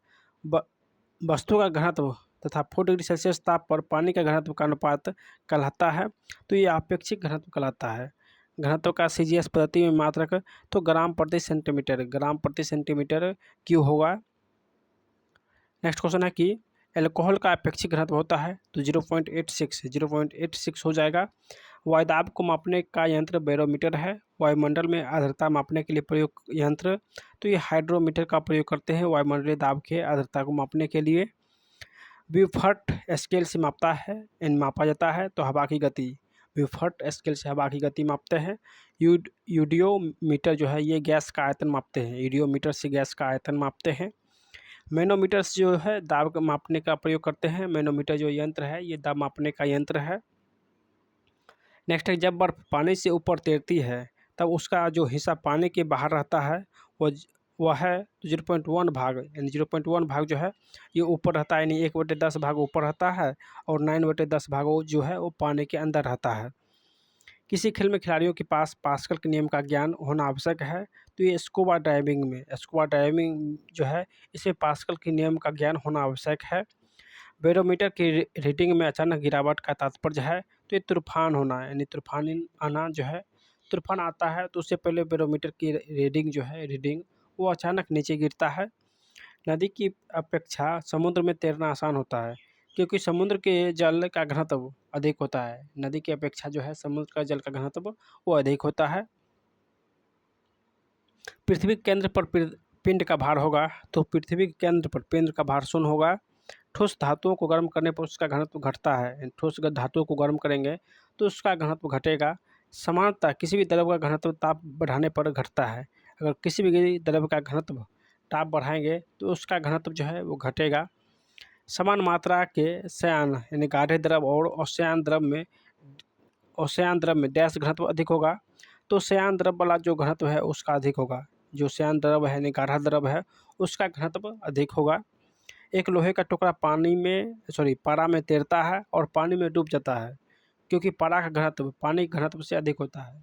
वस्तु का घनत्व तथा 4 डिग्री सेल्सियस ताप पर पानी का घनत्व का अनुपात कहलाता है तो ये अपेक्षित घनत्व कहलाता है। घनत्व का CGS पद्धति में मात्रक तो ग्राम प्रति सेंटीमीटर क्यू होगा। नेक्स्ट क्वेश्चन है कि एल्कोहल का अपेक्षित घनत्व होता है तो 0.86 हो जाएगा। वायुदाब को मापने का यंत्र बैरोमीटर है। वायुमंडल में आर्द्रता मापने के लिए प्रयोग यंत्र तो ये हाइड्रोमीटर का प्रयोग करते हैं वायुमंडलीय दाब के आर्द्रता को मापने के लिए। ब्यूफर्ट स्केल से मापा जाता है तो हवा की गति, ब्यूफर्ट स्केल से हवा की गति मापते हैं। यूडियोमीटर जो है ये गैस का आयतन मापते हैं, यूडियोमीटर से गैस का आयतन मापते हैं। मैनोमीटर जो है दाब मापने का प्रयोग करते हैं। मैनोमीटर जो यंत्र है ये दाब मापने का यंत्र है। नेक्स्ट है जब बर्फ़ पानी से ऊपर तैरती है तब उसका जो हिस्सा पानी के बाहर रहता है वह है 0.1 भाग, यानी 0.1 भाग जो है ये ऊपर रहता है, यानी 1/10 भाग ऊपर रहता है और 9/10 भाग जो है वो पानी के अंदर रहता है। किसी खेल में खिलाड़ियों के पास पास्कल के नियम का ज्ञान होना आवश्यक है तो ये स्कूबा डाइविंग जो है इसमें पास्कल के नियम का ज्ञान होना आवश्यक है। बैरोमीटर की रीडिंग में अचानक गिरावट का तात्पर्य है तो ये तूफान होना, यानी तूफान आना जो है, तूफान आता है तो उससे पहले बैरोमीटर की रीडिंग वो अचानक नीचे गिरता है। नदी की अपेक्षा समुद्र में तैरना आसान होता है क्योंकि समुद्र के जल का घनत्व अधिक होता है। नदी की अपेक्षा जो है समुद्र का जल का घनत्व वो अधिक होता है। पृथ्वी के केंद्र पर पिंड का भार होगा, तो पृथ्वी के केंद्र पर पिंड का भार शून्य होगा। ठोस धातुओं को गर्म करने पर उसका घनत्व घटता है। ठोस धातुओं को गर्म करेंगे तो उसका घनत्व घटेगा। समानतः किसी भी द्रव का घनत्व ताप बढ़ाने पर घटता है। अगर किसी भी द्रव का घनत्व ताप बढ़ाएंगे तो उसका घनत्व जो है वो घटेगा। समान मात्रा के श्यान यानी गाढ़े द्रव और ओशियान द्रव में डैश घनत्व अधिक होगा, तो श्यान द्रव वाला जो घनत्व है उसका अधिक होगा। जो श्यान द्रव है यानी गाढ़ा द्रव है उसका घनत्व अधिक होगा। एक लोहे का टुकड़ा पारा में तैरता है और पानी में डूब जाता है, क्योंकि पारा का घनत्व पानी के घनत्व से अधिक होता है।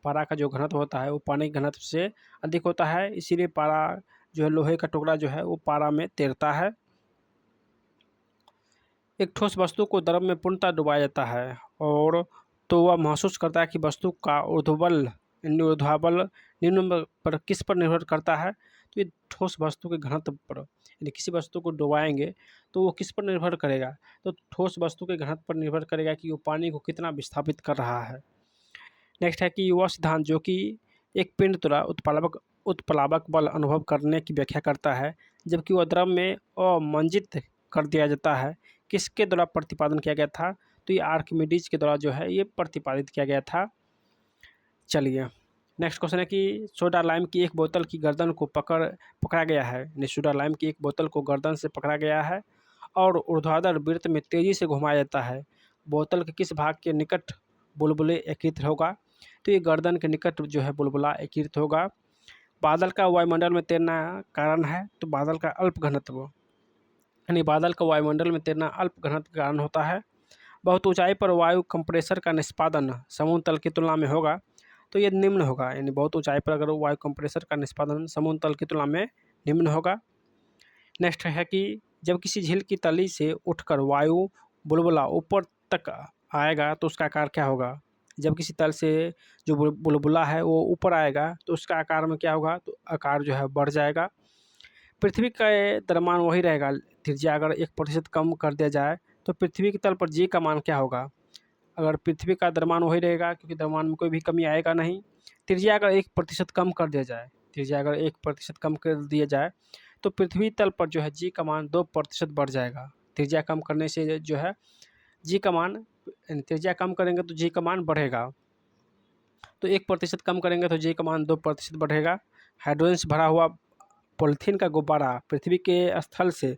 पारा का जो घनत्व होता है वो पानी के घनत्व से अधिक होता है, इसीलिए पारा जो है लोहे का टुकड़ा जो है वो पारा में तैरता है। एक ठोस वस्तु को द्रव में पूर्णतः डुबाया जाता है और तो वह महसूस करता है कि वस्तु का ऊर्ध्वबल निम्न पर किस पर निर्भर करता है। तो ये ठोस वस्तु के घनत्व पर यानी किसी वस्तु को डुबाएंगे तो वो किस पर निर्भर करेगा, तो ठोस वस्तु के घनत्व पर निर्भर करेगा कि वो पानी को कितना विस्थापित कर रहा है। नेक्स्ट है कि वह सिद्धांत जो कि एक पिंड द्वारा उत्प्लावक बल अनुभव करने की व्याख्या करता है, जबकि वह द्रव में अवमंजित कर दिया जाता है, किसके द्वारा प्रतिपादन किया गया था, तो ये आर्किमिडीज के द्वारा जो है ये प्रतिपादित किया गया था। चलिए नेक्स्ट क्वेश्चन है कि सोडा लाइम की एक बोतल की गर्दन को पकड़ा गया है, यानी सोडा लाइम की एक बोतल को गर्दन से पकड़ा गया है और ऊर्ध्वाधर वृत्त में तेजी से घुमाया जाता है। बोतल के किस भाग के निकट बुलबुले एकीकृत होगा, तो ये गर्दन के निकट जो है बुलबुला एकीकृत होगा। बादल का वायुमंडल में तैरना कारण है, तो बादल का अल्प घनत्व यानी बादल का वायुमंडल में तैरना अल्प घनत्व के कारण होता है। बहुत ऊंचाई पर वायु कंप्रेसर का निष्पादन समुद्र तल की तुलना में होगा, तो ये निम्न होगा, यानी बहुत ऊंचाई पर अगर वायु कंप्रेसर का निष्पादन समुद्र तल की तुलना में निम्न होगा। नेक्स्ट है कि जब किसी झील की तली से उठकर वायु बुलबुला ऊपर तक आएगा तो उसका आकार क्या होगा। जब किसी तल से जो बुलबुला है वो ऊपर आएगा तो उसका आकार में क्या होगा, तो आकार जो है बढ़ जाएगा। पृथ्वी का द्रव्यमान वही रहेगा, त्रिज्या अगर 1% कम कर दिया जाए तो पृथ्वी के तल पर जी का मान क्या होगा। अगर पृथ्वी का द्रव्यमान वही रहेगा, क्योंकि द्रव्यमान में कोई भी कमी आएगा नहीं। त्रिज्या अगर 1% कम कर दिया जाए तो पृथ्वी तल पर जो है जी का मान 2% बढ़ जाएगा। त्रिज्या कम करने से जो है जी का मान, त्रिज्या कम करेंगे तो जी का मान बढ़ेगा, तो 1% कम करेंगे तो जी का मान 2% बढ़ेगा। हाइड्रोजन से भरा हुआ पॉलीथीन का गुब्बारा पृथ्वी के स्थल से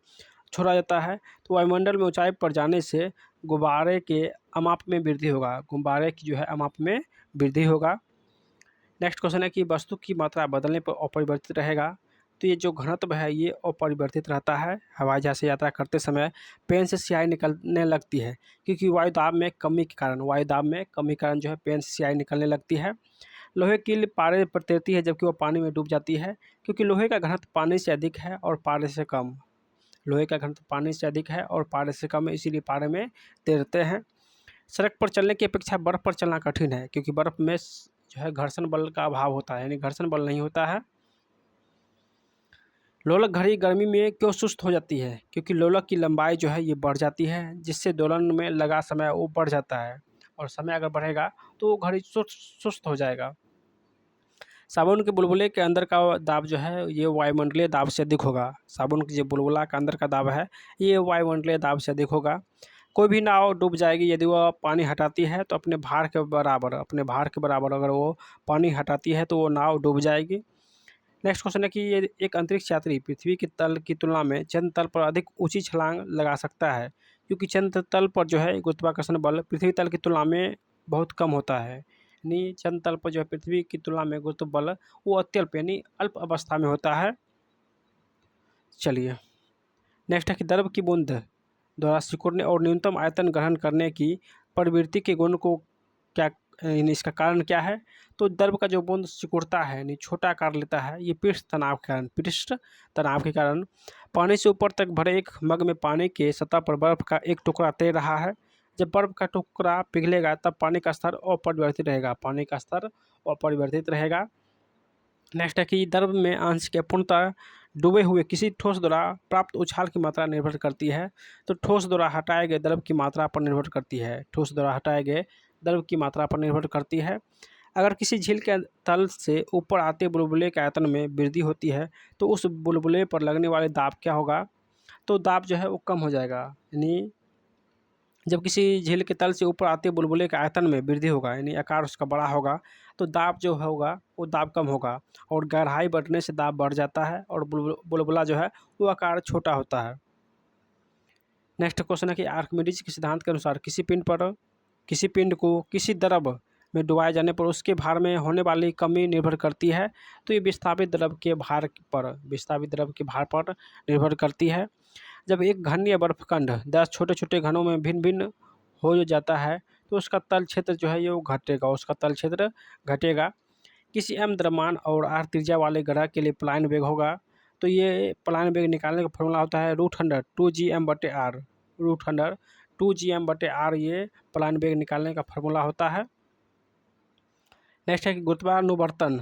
छोड़ा जाता है, तो वायुमंडल में ऊंचाई पर जाने से गुब्बारे के अमाप में वृद्धि होगा, गुब्बारे की जो है अमाप में वृद्धि होगा। नेक्स्ट क्वेश्चन है कि वस्तु की मात्रा बदलने पर अपरिवर्तित रहेगा, तो ये जो घनत्व है ये अपरिवर्तित रहता है। हवाई जहाज से यात्रा करते समय पेन से स्याही निकलने लगती है, क्योंकि वायुदाब में कमी के कारण जो है पेन से स्याही निकलने लगती है। लोहे की पारे पर तैरती है जबकि वो पानी में डूब जाती है, क्योंकि लोहे का घनत्व पानी से अधिक है और पारे से कम। लोहे का घनत्व पानी से अधिक है और पारे से कम है, इसीलिए पारे में तैरते हैं। सड़क पर चलने की अपेक्षा बर्फ़ पर चलना कठिन है, क्योंकि बर्फ़ में जो है घर्षण बल का अभाव होता है, यानी घर्षण बल नहीं होता है। लोलक घड़ी गर्मी में क्यों सुस्त हो जाती है, क्योंकि लोलक की लंबाई जो है ये बढ़ जाती है, जिससे दोलन में लगा समय वो बढ़ जाता है, और समय अगर बढ़ेगा तो घड़ी सुस्त हो जाएगा। साबुन के बुलबुले के अंदर का दाब जो है ये वायुमंडलीय दाब से अधिक होगा। साबुन की जो बुलबुला का अंदर का दाब है ये वायुमंडलीय दाब से अधिक होगा। कोई भी नाव डूब जाएगी यदि वह पानी हटाती है, तो अपने भार के बराबर अगर वो पानी हटाती है तो वो नाव डूब जाएगी। नेक्स्ट क्वेश्चन है कि ये एक अंतरिक्ष यात्री पृथ्वी के तल की तुलना में चंद्र तल पर अधिक ऊंची छलांग लगा सकता है, क्योंकि चंद्र तल पर जो है गुरुत्वाकर्षण बल पृथ्वी तल की तुलना में बहुत कम होता है। यानी चंद्र तल पर जो है पृथ्वी की तुलना में गुरुत्व बल वो अत्यल्प यानी अल्प अवस्था में होता है। चलिए नेक्स्ट है कि द्रव की बूंद द्वारा सिकुड़ने और न्यूनतम आयतन ग्रहण करने की प्रवृत्ति के गुण को क्या, इसका कारण क्या है। तो द्रव का जो बूंद सिकुड़ता है यानी छोटा आकार लेता है, ये पृष्ठ तनाव के कारण पानी से ऊपर तक भरे एक मग में पानी के सतह पर बर्फ का एक टुकड़ा तैर रहा है। जब बर्फ का टुकड़ा पिघलेगा तब पानी का स्तर अपरिवर्तित रहेगा। नेक्स्ट है कि द्रव में अंश के पूर्णतः डूबे हुए किसी ठोस द्वारा प्राप्त उछाल की मात्रा निर्भर करती है। तो ठोस द्वारा हटाए गए द्रव की मात्रा पर निर्भर करती है। ठोस द्वारा हटाए गए द्रव की मात्रा पर निर्भर करती है। अगर किसी झील के तल से ऊपर आते बुलबुले के आयतन में वृद्धि होती है तो उस बुलबुले पर लगने वाले दाब क्या होगा? तो दाब जो है वो कम हो जाएगा। यानी जब किसी झील के तल से ऊपर आते बुलबुले के आयतन में वृद्धि होगा, यानी आकार उसका बड़ा होगा, तो दाब जो होगा वो दाब कम होगा और गहराई बढ़ने से दाब बढ़ जाता है और बुलबुला जो है वो आकार छोटा होता है। नेक्स्ट क्वेश्चन है कि आर्किमिडीज के सिद्धांत के अनुसार किसी पिंड को किसी द्रव में डुबाए जाने पर उसके भार में होने वाली कमी निर्भर करती है। तो ये विस्थापित द्रव के भार पर निर्भर करती है। जब एक घन या बर्फखंड 10 छोटे छोटे घनों में भिन्न भिन्न हो जाता है तो उसका तल क्षेत्र जो है ये वो घटेगा। किसी m द्रव्यमान और r त्रिज्या वाले ग्रह के लिए पलायन वेग होगा। तो ये पलायन वेग निकालने का फॉर्मूला होता है √100 2gm/r। √100 2gm/r ये पलायन वेग निकालने का फॉर्मूला होता है। नेक्स्ट है कि गुरुत्वानुवर्तन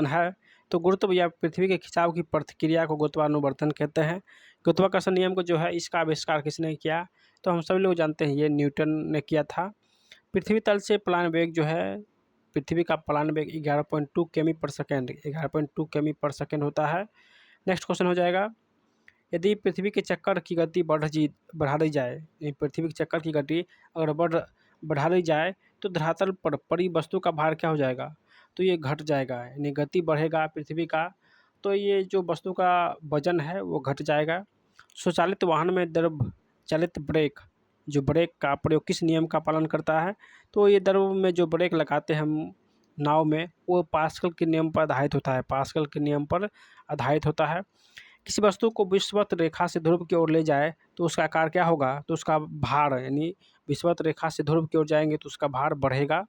है। तो गुरुत्व या पृथ्वी के खिंचाव की प्रतिक्रिया को गुरुत्वानुवर्तन कहते हैं। गुरुत्वाकर्षण नियम को जो है इसका आविष्कार किसने किया? तो हम सभी लोग जानते हैं ये न्यूटन ने किया था। पृथ्वी तल से पलायन वेग जो है, पृथ्वी का पलायन वेग 11.2 किमी पर सेकेंड होता है। नेक्स्ट क्वेश्चन हो जाएगा, यदि पृथ्वी के चक्कर की गति बढ़ा दी जाए, पृथ्वी के चक्कर की गति अगर बढ़ा दी जाए तो धरातल पर पड़ी वस्तु का भार क्या हो जाएगा? तो ये घट जाएगा। यानी गति बढ़ेगा पृथ्वी का तो ये जो वस्तु का वजन है वो घट जाएगा। स्वचालित वाहन में द्रव चालित ब्रेक का प्रयोग किस नियम का पालन करता है? तो ये द्रव में जो ब्रेक लगाते हैं हम नाव में वो पास्कल के नियम पर आधारित होता है। किसी वस्तु को विषुवत रेखा से ध्रुव की ओर ले जाए तो उसका आकार क्या होगा? तो उसका भार, यानी विषुवत रेखा से ध्रुव की ओर जाएंगे तो उसका भार बढ़ेगा।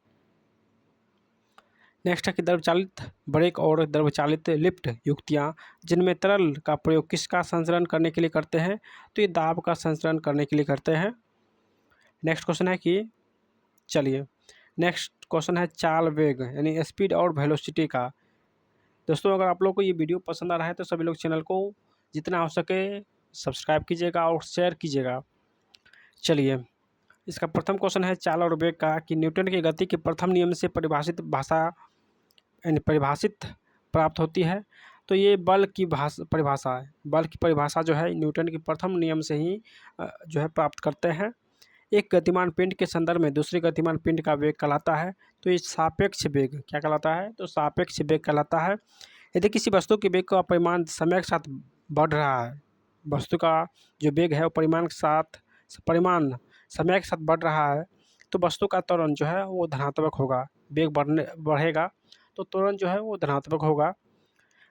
नेक्स्ट है कि द्रवचालित ब्रेक और द्रवचालित लिफ्ट युक्तियाँ जिनमें तरल का प्रयोग किसका संचरण करने के लिए करते हैं? तो ये दाब का संचरण करने के लिए करते हैं। नेक्स्ट क्वेश्चन है चाल वेग यानी स्पीड और वेलोसिटी का। दोस्तों अगर आप लोग को ये वीडियो पसंद आ रहा है तो सभी लोग चैनल को जितना हो सके सब्सक्राइब कीजिएगा और शेयर कीजिएगा। चलिए, इसका प्रथम क्वेश्चन है चाल और वेग का कि न्यूटन की गति के प्रथम नियम से परिभाषित प्राप्त होती है। तो ये बल की परिभाषा जो है न्यूटन के प्रथम नियम से ही जो है प्राप्त करते हैं। एक गतिमान पिंड के संदर्भ में दूसरे गतिमान पिंड का वेग कहलाता है। तो ये सापेक्ष वेग क्या कहलाता है? तो सापेक्ष वेग कहलाता है। यदि किसी वस्तु के वेग का परिमाण समय के साथ बढ़ रहा है, वस्तु का जो वेग है वो परिमाण समय के साथ बढ़ रहा है तो वस्तु का त्वरण जो है वो धनात्मक होगा। वेग बढ़ेगा तो त्वरण जो है वो धनात्मक होगा।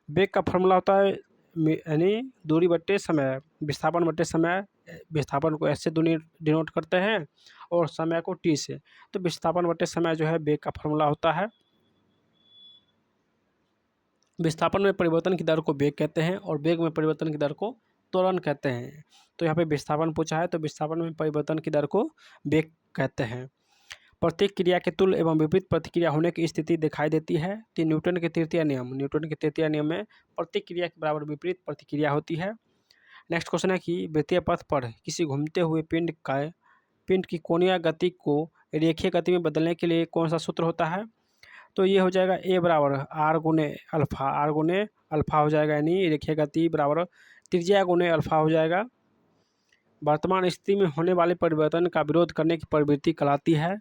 वेग का फॉर्मूला होता है यानी दूरी बट्टे समय, विस्थापन बट्टे समय। विस्थापन को एस से डिनोट करते हैं और समय को टी से। तो विस्थापन बट्टे समय जो है वेग का फॉर्मूला होता है। विस्थापन में परिवर्तन की दर को वेग कहते हैं और वेग में परिवर्तन की दर को त्वरण कहते हैं। तो यहाँ पे विस्थापन पूछा है तो विस्थापन में परिवर्तन की दर को वेग कहते हैं। प्रत्येक क्रिया के तुल्य एवं विपरीत प्रतिक्रिया होने की स्थिति दिखाई देती है। तो न्यूटन के तृतीय नियम में प्रत्येक क्रिया के बराबर विपरीत प्रतिक्रिया होती है। नेक्स्ट क्वेश्चन है कि वृत्तीय पथ पर किसी घूमते हुए पिंड की कोणीय गति को रेखीय गति में बदलने के लिए कौन सा सूत्र होता है? तो ये हो जाएगा A बराबर R गुने अल्फा हो जाएगा। यानी रेखीय गति बराबर त्रिज्या गुने अल्फा हो जाएगा। वर्तमान स्थिति में होने वाले परिवर्तन का विरोध करने की प्रवृत्ति कहलाती है।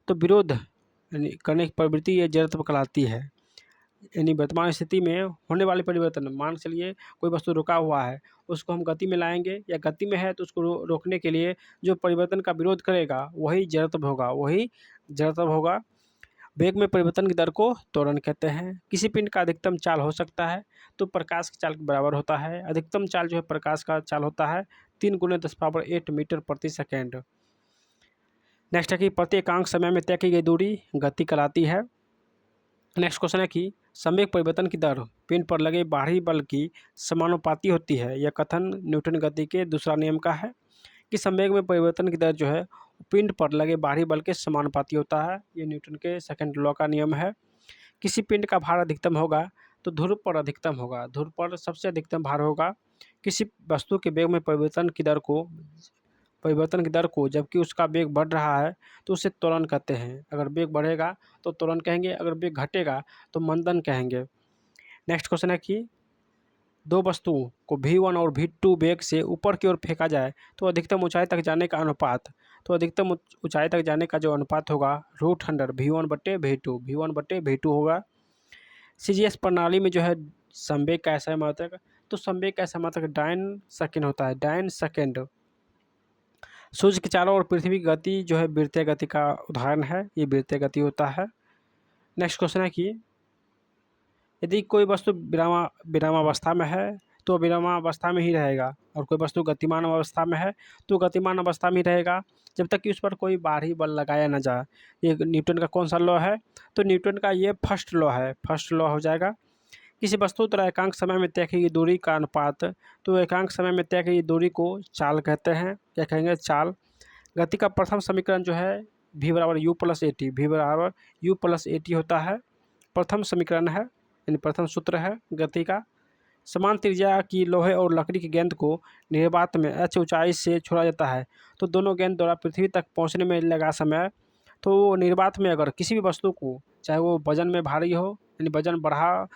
तो विरोध करने की प्रवृत्ति ये जड़त्व कहलाती है। यानी वर्तमान स्थिति में होने वाले परिवर्तन, मान चलिए कोई वस्तु रुका हुआ है उसको हम गति में लाएंगे या गति में है तो उसको रोकने के लिए जो परिवर्तन का विरोध करेगा वही जड़त्व होगा। वेग में परिवर्तन की दर को त्वरण कहते हैं। किसी पिंड का अधिकतम चाल हो सकता है तो प्रकाश की चाल के बराबर होता है। अधिकतम चाल जो है प्रकाश का चाल होता है 3 × 10⁸ मीटर प्रति सेकेंड। नेक्स्ट है कि प्रत्येकांक समय में तय की गई दूरी गति कहलाती है। नेक्स्ट क्वेश्चन है कि संवेग परिवर्तन की दर पिंड पर लगे बाहरी बल की समानुपाती होती है। यह कथन न्यूटन गति के दूसरा नियम का है कि संवेग में परिवर्तन की दर जो है पिंड पर लगे बाहरी बल के समानुपाती होता है। ये न्यूटन के सेकंड लॉ का नियम है। किसी पिंड का भार अधिकतम होगा तो ध्रुव पर अधिकतम होगा, ध्रुव पर सबसे अधिकतम भार होगा। किसी वस्तु के वेग में परिवर्तन की दर को जबकि उसका वेग बढ़ रहा है तो उसे त्वरण कहते हैं। अगर वेग बढ़ेगा तो त्वरण कहेंगे, अगर वेग घटेगा तो मंदन कहेंगे। नेक्स्ट क्वेश्चन है कि दो वस्तुओं को V1 और V2 वेग से ऊपर की ओर फेंका जाए तो अधिकतम ऊंचाई तक जाने का अनुपात, तो अधिकतम ऊंचाई तक जाने का जो अनुपात होगा √100 V1/V2 होगा। CGS प्रणाली में जो है संवेग का ऐसा मात्रक, तो संवेग का ऐसा मात्रक डायन सेकेंड होता है, डायन सेकेंड। सूर्य के चारों ओर पृथ्वी की गति जो है वृत्तीय गति का उदाहरण है, ये वृत्तीय गति होता है। नेक्स्ट क्वेश्चन है कि यदि कोई वस्तु विरामावस्था में है तो विरामावस्था में ही रहेगा, और कोई वस्तु गतिमान अवस्था में है तो गतिमान अवस्था में ही रहेगा जब तक कि उस पर कोई बाहरी बल लगाया न जाए। ये न्यूटन का कौन सा लॉ है? तो न्यूटन का ये फर्स्ट लॉ है, फर्स्ट लॉ हो जाएगा। किसी वस्तु द्वारा एकांक समय में तय की गई दूरी का अनुपात, तो एकांक समय में तय की गई दूरी को चाल कहते हैं। क्या कहेंगे? चाल। गति का प्रथम समीकरण जो है v = u+at, v = u+at होता है, प्रथम समीकरण है, यानी प्रथम सूत्र है गति का। समान त्रिज्या की लोहे और लकड़ी की गेंद को निर्वात में h ऊंचाई से छोड़ा जाता है तो दोनों गेंद द्वारा पृथ्वी तक पहुंचने में लगा समय, तो निर्वात में अगर किसी भी वस्तु को, चाहे वो वजन में भारी हो, यानी वजन बढ़ा,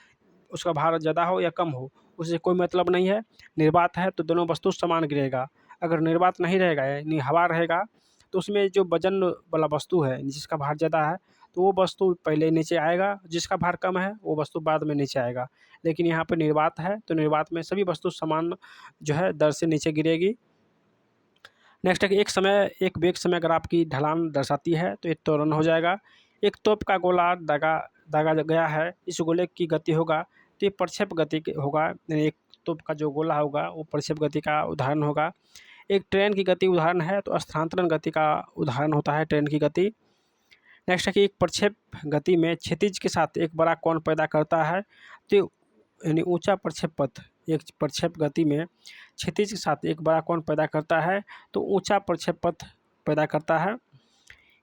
उसका भार ज़्यादा हो या कम हो, उससे कोई मतलब नहीं है। निर्वात है तो दोनों वस्तु समान गिरेगा। अगर निर्वात नहीं रहेगा, यानी हवा रहेगा, तो उसमें जो वजन वाला वस्तु है जिसका भार ज़्यादा है तो वो वस्तु पहले नीचे आएगा, जिसका भार कम है वो वस्तु बाद में नीचे आएगा। लेकिन यहाँ पे निर्वात है तो निर्वात में सभी वस्तु समान जो है दर से नीचे गिरेगी। नेक्स्ट है कि एक वेग समय अगर आपकी ढलान दर्शाती है तो ये त्वरण हो जाएगा। एक तोप का गोला दागा गया है, इस गोले की गति होगा तो ये प्रक्षेप गति होगा, यानी एक तोप का जो गोला होगा वो प्रक्षेप गति का उदाहरण होगा। एक ट्रेन की गति उदाहरण है तो स्थानांतरण गति का उदाहरण होता है ट्रेन की गति। नेक्स्ट है कि एक प्रक्षेप गति में क्षितिज के साथ एक बड़ा कोण पैदा करता है तो यानी ऊंचा प्रक्षेप पथ एक प्रक्षेप गति में क्षितिज के साथ एक बड़ा कोण पैदा करता है तो ऊंचा प्रक्षेप पथ पैदा करता है।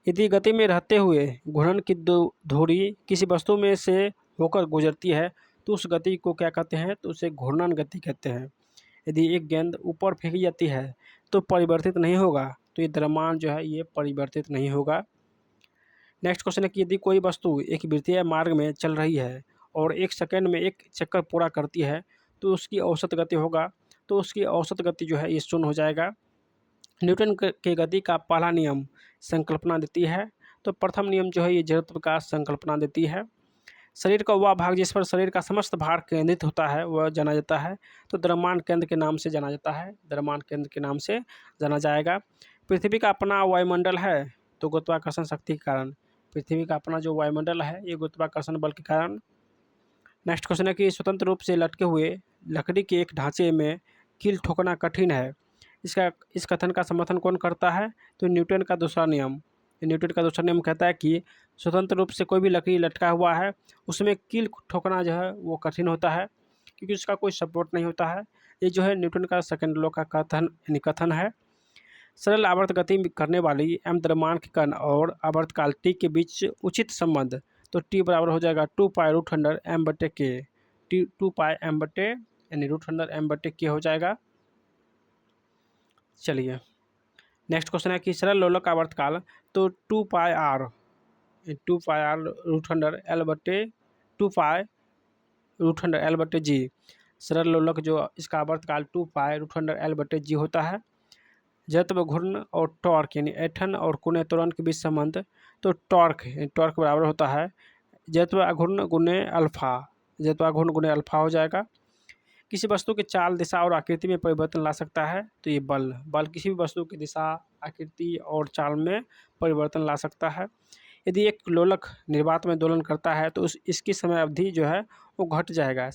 यदि गति में रहते हुए घूर्णन की धुरी किसी वस्तु में से होकर गुजरती है तो उस गति को क्या कहते हैं? तो उसे घूर्णन गति कहते हैं। यदि एक गेंद ऊपर फेंकी जाती है तो परिवर्तित नहीं होगा, तो ये द्रव्यमान जो है ये परिवर्तित नहीं होगा। नेक्स्ट क्वेश्चन है कि यदि कोई वस्तु एक वृत्तीय मार्ग में चल रही है और 1 सेकंड में 1 चक्कर पूरा करती है तो उसकी औसत गति होगा, तो उसकी औसत गति जो है ये 0 हो जाएगा। न्यूटन के गति का पहला नियम संकल्पना देती है, तो प्रथम नियम जो है ये जड़त्व का संकल्पना देती है। शरीर का वह भाग जिस पर शरीर का समस्त भार केंद्रित होता है वह जाना जाता है, तो द्रव्यमान केंद्र के नाम से जाना जाता है, द्रव्यमान केंद्र के नाम से जाना जाएगा। पृथ्वी का अपना वायुमंडल है तो गुरुत्वाकर्षण शक्ति के कारण, पृथ्वी का अपना जो वायुमंडल है ये गुरुत्वाकर्षण बल के कारण। नेक्स्ट क्वेश्चन है कि स्वतंत्र रूप से लटके हुए लकड़ी के एक ढांचे में कील ठोकना कठिन है, इस कथन का समर्थन कौन करता है? तो न्यूटन का दूसरा नियम। न्यूटन का दूसरा नियम कहता है कि स्वतंत्र रूप से कोई भी लकड़ी लटका हुआ है उसमें कील ठोकना जो है वो कठिन होता है क्योंकि उसका कोई सपोर्ट नहीं होता है। ये जो है न्यूटन का सेकंड लॉ का कथन है। सरल आवर्त गति करने वाली एम द्रव्यमान के कण और आवर्तकाल टी के बीच उचित संबंध, तो टी बराबर हो जाएगा 2π√100 m/k, 2π m/, यानी √100 m/k हो जाएगा। चलिए नेक्स्ट क्वेश्चन है कि सरल लोलक आवर्तकाल, तो 2πr √100 L/2π√100 L/g। सरल लोलक जो इसका आवर्तकाल 2π√100 L/g होता है। जड़त्व घूर्ण और टॉर्क यानी ऐंठन और कोणीय त्वरण के बीच संबंध, तो टॉर्क बराबर होता है जड़त्व घूर्ण गुणे अल्फा, हो जाएगा। किसी वस्तु की चाल, दिशा और आकृति में परिवर्तन ला सकता है, तो ये बल किसी भी वस्तु की दिशा, आकृति और चाल में परिवर्तन ला सकता है। यदि एक लोलक निर्वात में दोलन करता है तो इसकी समय अवधि जो है वो घट जाएगा,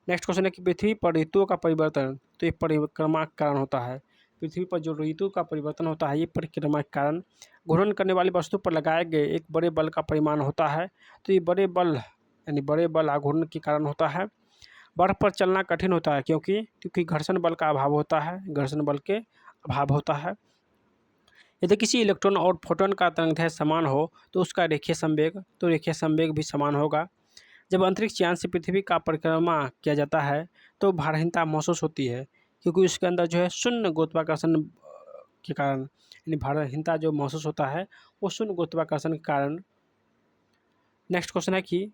नेक्स्ट क्वेश्चन है कि पृथ्वी पर ऋतुओं का परिवर्तन, तो ये परिक्रमा के कारण होता है। पृथ्वी पर जो ऋतु का परिवर्तन होता है ये परिक्रमा के कारण। घूर्णन करने वाली वस्तु पर लगाए गए एक बड़े बल का परिमाण होता है, तो ये बड़े बल आघूर्ण के कारण होता है। बर्फ पर चलना कठिन होता है क्योंकि घर्षण बल का अभाव होता है, यदि किसी इलेक्ट्रॉन और फोटोन का तरंगदैर्घ्य समान हो तो उसका रेखीय संवेग, तो रेखीय संवेग भी समान होगा। जब अंतरिक्ष यान से पृथ्वी का परिक्रमा किया जाता है तो भारहीनता महसूस होती है, क्योंकि उसके अंदर जो है शून्य गुरुत्वाकर्षण के कारण, यानी भारहीनता जो महसूस होता है वो शून्य गुरुत्वाकर्षण के कारण। नेक्स्ट क्वेश्चन है कि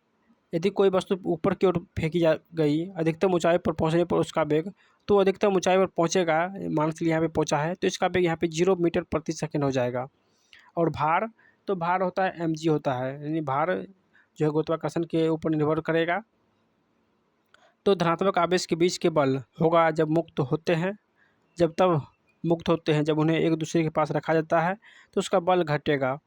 यदि कोई वस्तु ऊपर की ओर फेंकी जा गई, अधिकतम ऊंचाई पर पहुंचने पर उसका वेग, तो अधिकतम ऊंचाई पर पहुंचेगा, मान के लिए यहाँ पे पहुंचा है तो इसका वेग यहाँ पे 0 मीटर प्रति सेकंड हो जाएगा। और भार, तो भार होता है mg होता है, यानी भार जो है गुरुत्वाकर्षण के ऊपर निर्भर करेगा। तो धनात्मक आवेश के बीच के बल होगा जब मुक्त होते हैं, तब मुक्त होते हैं जब उन्हें एक दूसरे के पास रखा जाता है तो उसका बल घटेगा।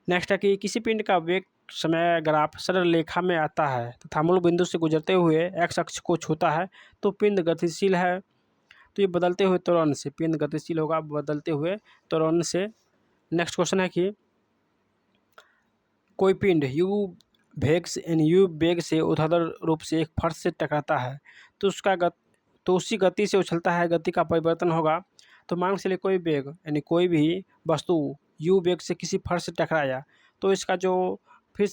नेक्स्ट है कि किसी पिंड का वेग समय ग्राफ सरल रेखा में आता है तथा मूल बिंदु से गुजरते हुए एक्स अक्ष को छूता है तो पिंड गतिशील है। तो ये बदलते हुए त्वरण से पिंड गतिशील होगा, बदलते हुए त्वरण से। नेक्स्ट क्वेश्चन है कि कोई पिंड यू वेग से ऊर्ध्वाधर रूप से एक फर्श से टकराता है तो उसी गति से उछलता है, गति का परिवर्तन होगा। तो मान के चलिए कोई वेग, यानी कोई भी वस्तु यू वेग से किसी फर्श से टकराया तो इसका जो फिर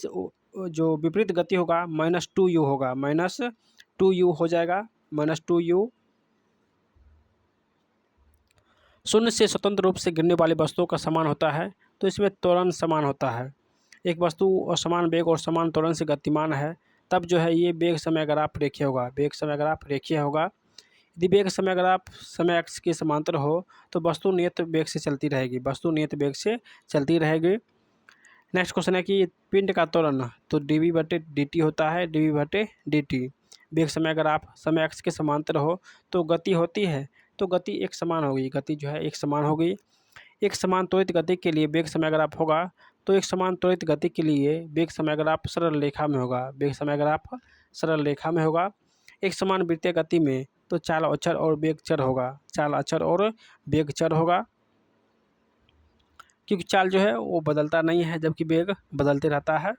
जो विपरीत गति होगा -2u होगा, -2u हो जाएगा। -2u शून्य से स्वतंत्र रूप से गिरने वाली वस्तुओं का समान होता है, तो इसमें त्वरण समान होता है। एक वस्तु और समान वेग और समान त्वरण से गतिमान है तब जो है ये वेग समय ग्राफ रेखीय होगा, वेग समय ग्राफ रेखीय होगा। यदि वेग समय ग्राफ समय अक्ष के समांतर हो तो वस्तु नियत वेग से चलती रहेगी, वस्तु नियत वेग से चलती रहेगी। नेक्स्ट क्वेश्चन है कि पिंड का त्वरण तो dv/dt होता है, dv/dt। वेग समय ग्राफ समय अक्ष के समांतर हो तो गति होती है, तो गति एक समान होगी, गति जो है एक समान होगी। एक समान त्वरित गति के लिए वेग समय ग्राफ होगा, तो एक समान त्वरित गति के लिए वेग समय ग्राफ सरल रेखा में होगा, वेग समय ग्राफ सरल रेखा में होगा। एक समान वृत्तीय गति में तो चाल अचर और वेग चर होगा, चाल अचर और वेग चर होगा, क्योंकि चाल जो है वो बदलता नहीं है जबकि वेग बदलते रहता है।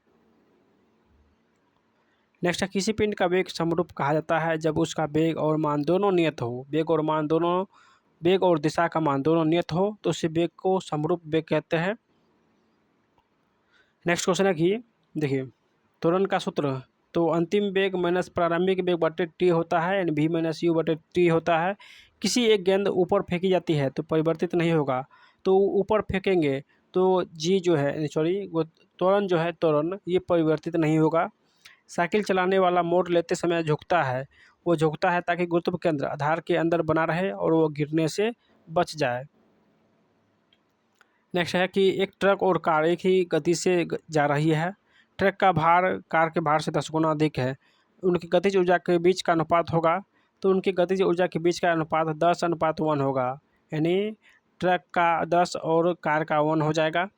नेक्स्ट है किसी पिंड का वेग समरूप कहा जाता है जब उसका वेग और मान दोनों नियत हो, वेग और दिशा का मान दोनों नियत हो तो उस वेग को समरूप वेग कहते हैं। नेक्स्ट क्वेश्चन है कि देखिए त्वरण का सूत्र तो अंतिम वेग माइनस प्रारंभिक वेग बटे टी होता है, यानी v-u/t होता है। किसी एक गेंद ऊपर फेंकी जाती है तो परिवर्तित नहीं होगा, तो ऊपर फेंकेंगे तो जी जो है त्वरण जो है त्वरण ये परिवर्तित नहीं होगा। साइकिल चलाने वाला मोड़ लेते समय झुकता है, वो झुकता है ताकि गुरुत्व केंद्र आधार के अंदर बना रहे और वो गिरने से बच जाए। नेक्स्ट है कि एक ट्रक और कार एक ही गति से जा रही है, ट्रक का भार कार के भार से 10 गुना अधिक है, उनकी गतिज ऊर्जा के बीच का अनुपात होगा, तो उनकी गतिज ऊर्जा के बीच का अनुपात 10:1 होगा, यानी ट्रक का 10 और कार का 1 हो जाएगा।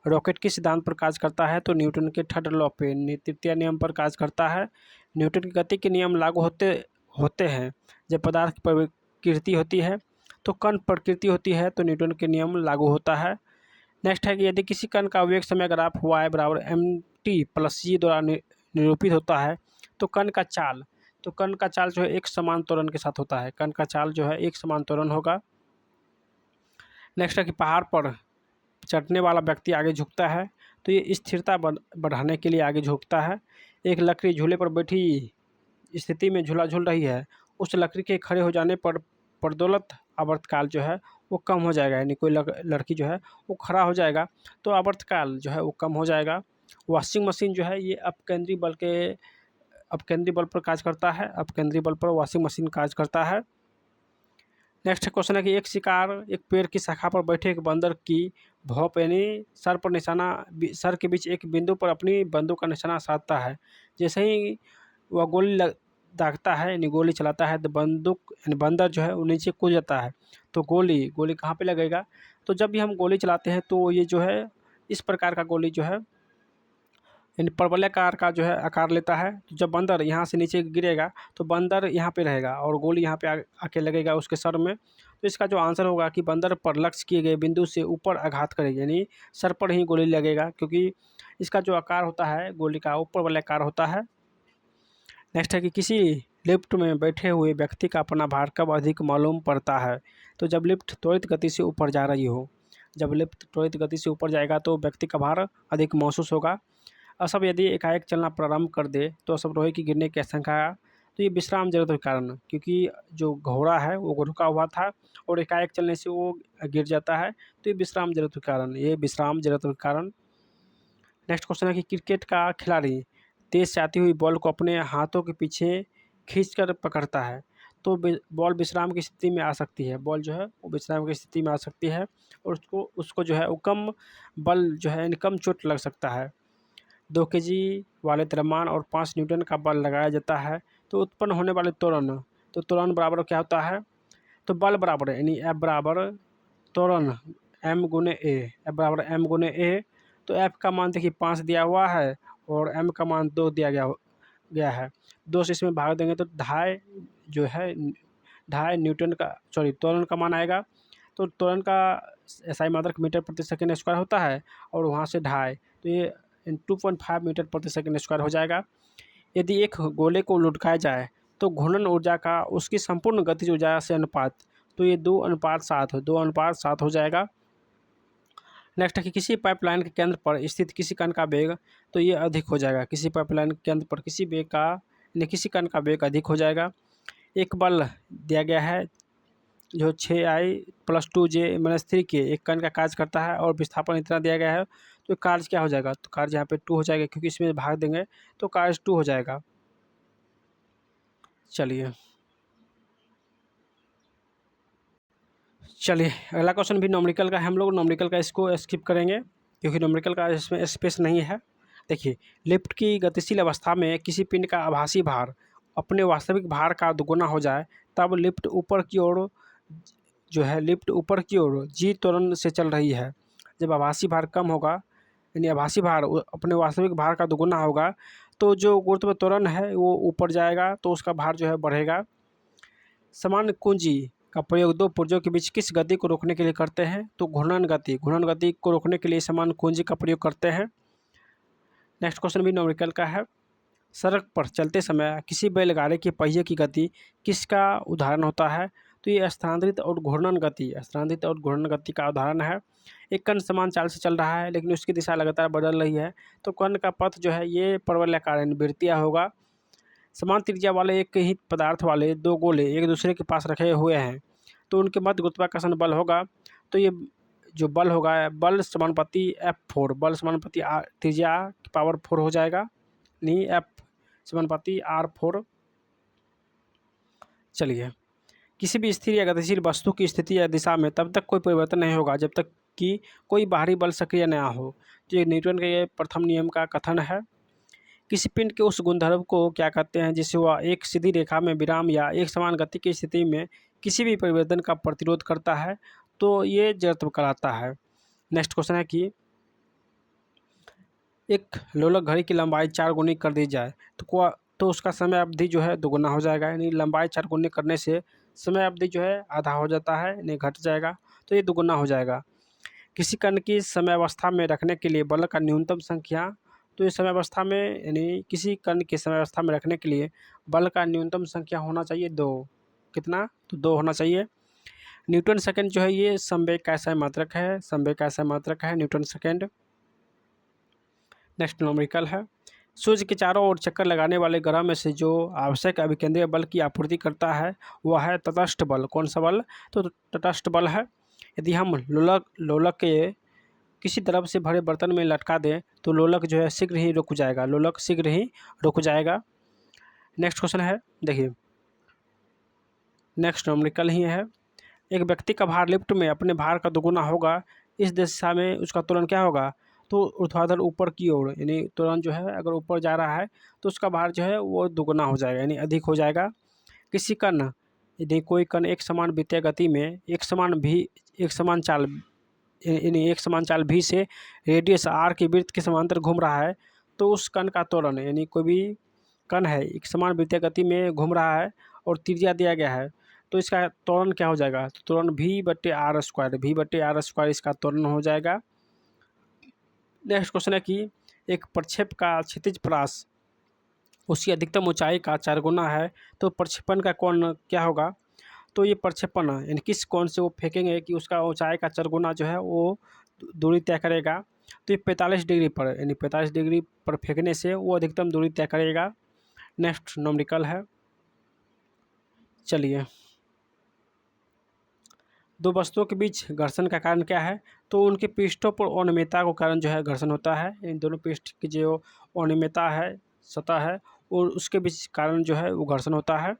रॉकेट किस सिद्धांत पर कार्य करता है तो न्यूटन के थर्ड लॉ पे तृतीय नियम पर कार्य करता है। न्यूटन की गति के नियम लागू होते हैं जब पदार्थ की प्रकृति होती है, तो कण प्रकृति होती है तो न्यूटन के नियम लागू होता है। नेक्स्ट है कि यदि किसी कण का वेग समय ग्राफ y बराबर mt+c द्वारा निरूपित होता है तो कण का चाल जो है एक समान त्वरण के साथ होता है, कण का चाल जो है एक समान त्वरण होगा। नेक्स्ट है कि पहाड़ पर चढ़ने वाला व्यक्ति आगे झुकता है तो ये स्थिरता बढ़ाने के लिए आगे झुकता है। एक लकड़ी झूले पर बैठी स्थिति में झूला झूल रही है, उस लकड़ी के खड़े हो जाने पर प्रदोलत आवर्तकाल जो है वो कम हो जाएगा, यानी कोई लड़की जो है वो खड़ा हो जाएगा तो आवर्तकाल जो है वो कम हो जाएगा। वॉशिंग मशीन जो है ये अपकेंद्री बल पर कार्य करता है, अपकेंद्री बल पर वॉशिंग मशीन कार्य करता है। नेक्स्ट क्वेश्चन है कि एक शिकार एक पेड़ की शाखा पर बैठे एक बंदर की भौं यानी सर के बीच एक बिंदु पर अपनी बंदूक का निशाना साधता है। जैसे ही वह गोली दागता है यानी गोली चलाता है तो बंदूक यानी बंदर जो है वो नीचे कूद जाता है, तो गोली कहाँ पे लगेगा, तो जब भी हम गोली चलाते हैं तो ये जो है इस प्रकार का गोली जो है यानी परवलयाकार का जो है आकार लेता है। तो जब बंदर यहाँ से नीचे गिरेगा तो बंदर यहाँ पे रहेगा और गोली यहाँ पे आके लगेगा उसके सर में। तो इसका जो आंसर होगा कि बंदर पर लक्ष्य किए गए बिंदु से ऊपर आघात करेगी, यानी सर पर ही गोली लगेगा, क्योंकि इसका जो आकार होता है गोली का ऊपर वाला आकार होता है। नेक्स्ट है कि किसी लिफ्ट में बैठे हुए व्यक्ति का अपना भार कब अधिक मालूम पड़ता है, तो जब लिफ्ट त्वरित गति से ऊपर जा रही हो, जब लिफ्ट त्वरित गति से ऊपर जाएगा तो व्यक्ति का भार अधिक महसूस होगा। असभ यदि एकाएक चलना प्रारंभ कर दे तो असमरोही की गिरने की आशंका। तो ये विश्राम जरूरत के कारण, क्योंकि जो घोड़ा है वो रुका हुआ था और एकाएक चलने से वो गिर जाता है, तो ये विश्राम जरूरत के कारण, ये विश्राम जरूरत के कारण। नेक्स्ट क्वेश्चन है कि क्रिकेट का खिलाड़ी तेज से आती हुई बॉल को अपने हाथों के पीछे खींचकर पकड़ता है, तो बॉल विश्राम की स्थिति में आ सकती है, बॉल जो है वो विश्राम की स्थिति में आ सकती है और उसको उसको जो है वो कम बल जो है यानी कम चोट लग सकता है। 2 केजी वाले द्रव्यमान और 5 न्यूटन का बल लगाया जाता है, तो उत्पन्न होने वाले त्वरण, तो त्वरण बराबर क्या होता है, तो बल बराबर यानी F बराबर त्वरण m गुने ए, F बराबर m गुने ए। तो F का मान देखिए 5 दिया हुआ है और m का मान 2 दिया गया है। 2 से इसमें भाग देंगे तो ढाई जो है ढाई न्यूटन का त्वरण का मान आएगा। तो त्वरण का SI मात्रक मीटर प्रति सेकंड स्क्वायर होता है और वहाँ से ढाई, तो ये 2.5 मीटर प्रति सेकंड स्क्वायर हो जाएगा। यदि एक गोले को लुढ़काया जाए तो घूर्णन ऊर्जा का उसकी संपूर्ण गतिज ऊर्जा से अनुपात, तो ये 2:7 हो जाएगा। नेक्स्ट है कि किसी पाइपलाइन के केंद्र पर स्थित किसी कण का वेग, तो ये अधिक हो जाएगा। किसी पाइपलाइन के केंद्र पर किसी कण का वेग अधिक हो जाएगा। एक बल दिया गया है जो 6I + 2J-3 एक कण का कार्य करता है और विस्थापन इतना दिया गया है, तो कार्य क्या हो जाएगा, तो कार्य यहाँ पे 2 हो जाएगा, क्योंकि इसमें भाग देंगे तो कार्य 2 हो जाएगा। चलिए अगला क्वेश्चन भी न्यूमेरिकल का है। हम लोग न्यूमेरिकल का इसको स्किप करेंगे क्योंकि न्यूमेरिकल का इसमें स्पेस नहीं है। देखिए, लिफ्ट की गतिशील अवस्था में किसी पिंड का आभासी भार अपने वास्तविक भार का दुगुना हो जाए, तब लिफ्ट ऊपर की ओर जी त्वरण से चल रही है। जब आभासी भार कम होगा यानी आभासी भार अपने वास्तविक भार का दुगुना होगा, तो जो गुरुत्व त्वरण है वो ऊपर जाएगा, तो उसका भार जो है बढ़ेगा। समान कुंजी का प्रयोग 2 पुर्जों के बीच किस गति को रोकने के लिए करते हैं, तो घूर्णन गति को रोकने के लिए समान कुंजी का प्रयोग करते हैं। नेक्स्ट क्वेश्चन भी न्यूमेरिकल का है। सड़क पर चलते समय किसी बैलगाड़ी के पहिए की गति किसका उदाहरण होता है, तो ये स्थानांतरित और घूर्णन गति का उदाहरण है। एक कण समान चाल से चल रहा है लेकिन उसकी दिशा लगातार बदल रही है, तो कण का पथ जो है ये परवलयाकार यानी वृत्तीय होगा। समान त्रिज्या वाले एक ही पदार्थ वाले 2 गोले एक दूसरे के पास रखे हुए हैं, तो उनके मध्य गुरुत्वाकर्षण बल होगा। तो ये जो बल होगा, बल समानुपाती F4, बल समानुपाती त्रिज्या की पावर 4 हो जाएगा, नहीं F समानुपाती R4। चलिए, किसी भी स्थिर या गतिशील वस्तु की स्थिति या दिशा में तब तक कोई परिवर्तन नहीं होगा जब तक कि कोई बाहरी बल सक्रिय न हो। तो ये न्यूटन के ये प्रथम नियम का कथन है। किसी पिंड के उस गुणधर्म को क्या कहते हैं जिसे वह एक सीधी रेखा में विराम या एक समान गति की स्थिति में किसी भी परिवर्तन का प्रतिरोध करता है, तो ये जड़त्व कहलाता है। नेक्स्ट क्वेश्चन है कि एक लोलक घड़ी की लंबाई 4 गुनी कर दी जाए तो उसका समय अवधि जो है दोगुना हो जाएगा, यानी लंबाई 4 गुनी करने से समय अवधि जो है आधा हो जाता है, यानी घट जाएगा, तो ये दोगुना हो जाएगा। किसी कण की समयावस्था में रखने के लिए बल का न्यूनतम संख्या, तो इस समयावस्था में यानी किसी कण की समयावस्था में रखने के लिए बल का न्यूनतम संख्या होना चाहिए 2। कितना, तो 2 होना चाहिए। न्यूटन सेकंड जो है ये संवेग का SI मात्रक है, न्यूटन सेकंड। नेक्स्ट न्यूमेरिकल है। सूर्य के चारों ओर चक्कर लगाने वाले ग्रह में से जो आवश्यक अभिकेंद्रीय बल की आपूर्ति करता है वह है तटस्थ बल। कौन सा बल, तो तटस्थ बल है। यदि हम लोलक के किसी द्रव से भरे बर्तन में लटका दें तो लोलक जो है शीघ्र ही रुक जाएगा। नेक्स्ट क्वेश्चन है, देखिए नेक्स्ट न्यूमेरिकल ही है। एक व्यक्ति का भार लिफ्ट में अपने भार का दोगुना होगा, इस दिशा में उसका त्वरण क्या होगा, तो ऊर्ध्वाधर ऊपर की ओर, यानी त्वरण जो है अगर ऊपर जा रहा है तो उसका भार जो है वो दोगुना हो जाएगा, यानी अधिक हो जाएगा। किसी कण यदि कोई कण एक समान वृत्तीय गति में एक समान चाल भी से रेडियस R के वृत्त के समांतर घूम रहा है, तो उस कण का त्वरण, यानी कोई भी कण है एक समान वृत्तीय गति में घूम रहा है और त्रिज्या दिया गया है, तो इसका त्वरण क्या हो जाएगा, तो त्वरण V/R² इसका त्वरण हो जाएगा। नेक्स्ट क्वेश्चन है कि एक प्रक्षेप का क्षैतिज परास उसकी अधिकतम ऊंचाई का 4 गुना है, तो प्रक्षेपण का कोण क्या होगा, तो ये प्रक्षेपण यानी किस कोण से वो फेंकेंगे कि उसका ऊंचाई का 4 गुना जो है वो दूरी तय करेगा। तो ये 45 डिग्री पर यानी 45 डिग्री पर फेंकने से वो अधिकतम दूरी तय करेगा। नेक्स्ट न्यूमेरिकल है। चलिए, दो वस्तुओं के बीच घर्षण का कारण क्या है? तो उनके पृष्ठों पर अनियमितता के कारण जो है घर्षण होता है। इन दोनों पृष्ठ की जो अनियमितता है, सतह है, और उसके बीच कारण जो है वो घर्षण होता है।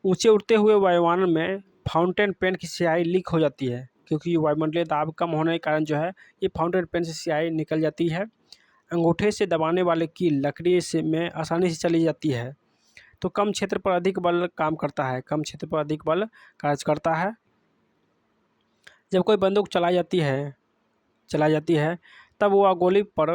ऊंचे उड़ते हुए वायुयान में फाउंटेन पेन की स्याही लीक हो जाती है, क्योंकि वायुमंडलीय दाब कम होने के कारण जो है ये फाउंटेन पेन से स्याही निकल जाती है। अंगूठे से दबाने वाले की लकड़ी से में आसानी से चली जाती है। तो कम क्षेत्र पर अधिक बल काम करता है, कम क्षेत्र पर अधिक बल कार्य करता है। जब कोई बंदूक चलाई जाती है तब वह गोली पर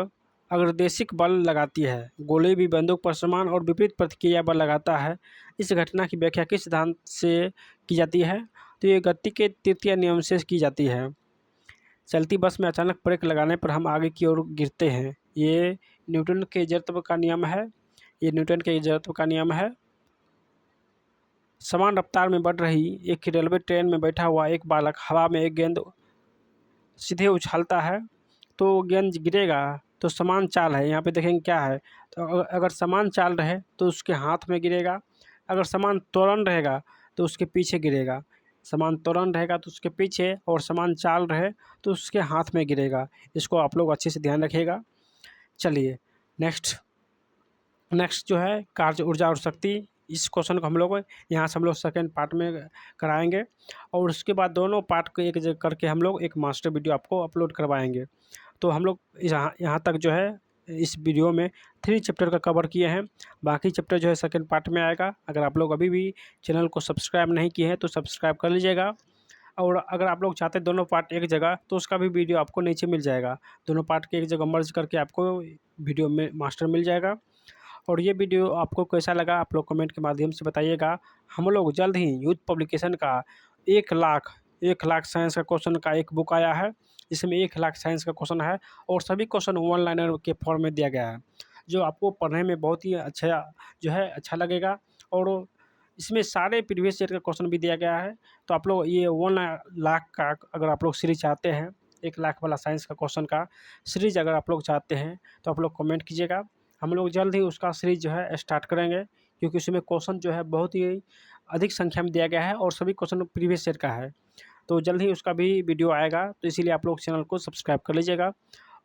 अग्रदेशिक बल लगाती है। गोली भी बंदूक पर समान और विपरीत प्रतिक्रिया बल लगाता है। इस घटना की व्याख्या किस सिद्धांत से की जाती है? तो ये गति के तृतीय नियम से की जाती है। चलती बस में अचानक ब्रेक लगाने पर हम आगे की ओर गिरते हैं, ये न्यूटन के जड़त्व का नियम है। ये न्यूटन के जड़त्व का नियम है। समान रफ्तार में बढ़ रही एक रेलवे ट्रेन में बैठा हुआ एक बालक हवा में एक गेंद सीधे उछालता है, तो गेंद गिरेगा। तो समान चाल है, यहाँ पे देखेंगे क्या है। तो अगर समान चाल रहे तो उसके हाथ में गिरेगा, अगर समान त्वरण रहेगा तो उसके पीछे गिरेगा। समान त्वरण रहेगा तो उसके पीछे, और समान चाल रहे तो उसके हाथ में गिरेगा। इसको आप लोग अच्छे से ध्यान रखिएगा। चलिए, नेक्स्ट जो है कार्य, ऊर्जा और शक्ति। इस क्वेश्चन को हम लोग यहाँ से सेकेंड पार्ट में कराएंगे, और उसके बाद दोनों पार्ट को एक जगह करके हम लोग एक मास्टर वीडियो आपको अपलोड करवाएंगे। तो हम लोग यहाँ तक जो है इस वीडियो में 3 चैप्टर का कवर किए हैं। बाकी चैप्टर जो है सेकेंड पार्ट में आएगा। अगर आप लोग अभी भी चैनल को सब्सक्राइब नहीं किए हैं तो सब्सक्राइब कर लीजिएगा, और अगर आप लोग चाहते हैं दोनों पार्ट एक जगह तो उसका भी वीडियो आपको नीचे मिल जाएगा। दोनों पार्ट के एक जगह मर्ज करके आपको वीडियो में मास्टर मिल जाएगा। और ये वीडियो आपको कैसा लगा आप लोग कमेंट के माध्यम से बताइएगा। हम लोग जल्द ही यूथ पब्लिकेशन का 1 लाख साइंस का क्वेश्चन का एक बुक आया है, जिसमें 1 लाख साइंस का क्वेश्चन है, और सभी क्वेश्चन 1 लाइनर के फॉर्म में दिया गया है, जो आपको पढ़ने में बहुत ही अच्छा लगेगा। और इसमें सारे प्रीवियस ईयर का क्वेश्चन भी दिया गया है। तो आप लोग ये 1 लाख का अगर आप लोग सीरीज चाहते हैं, 1 लाख वाला साइंस का क्वेश्चन का सीरीज अगर आप लोग चाहते हैं तो आप लोग कमेंट कीजिएगा। हम लोग जल्द ही उसका सीरीज जो है स्टार्ट करेंगे, क्योंकि उसमें क्वेश्चन जो है बहुत ही अधिक संख्या में दिया गया है, और सभी क्वेश्चन प्रीवियस ईयर का है। तो जल्द ही उसका भी वीडियो आएगा, तो इसीलिए आप लोग चैनल को सब्सक्राइब कर लीजिएगा।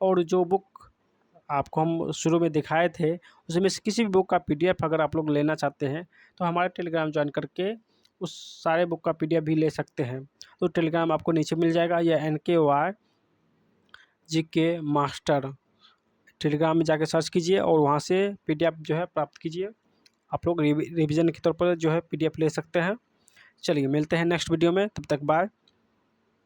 और जो बुक आपको हम शुरू में दिखाए थे, उसमें से किसी भी बुक का PDF अगर आप लोग लेना चाहते हैं तो हमारे टेलीग्राम ज्वाइन करके उस सारे बुक का PDF भी ले सकते हैं। तो टेलीग्राम आपको नीचे मिल जाएगा, यह NKY GK मास्टर। टेलीग्राम में जाके सर्च कीजिए और वहाँ से PDF जो है प्राप्त कीजिए। आप लोग रिवीजन के तौर पर जो है PDF ले सकते हैं। चलिए, मिलते हैं नेक्स्ट वीडियो में, तब तक बाय।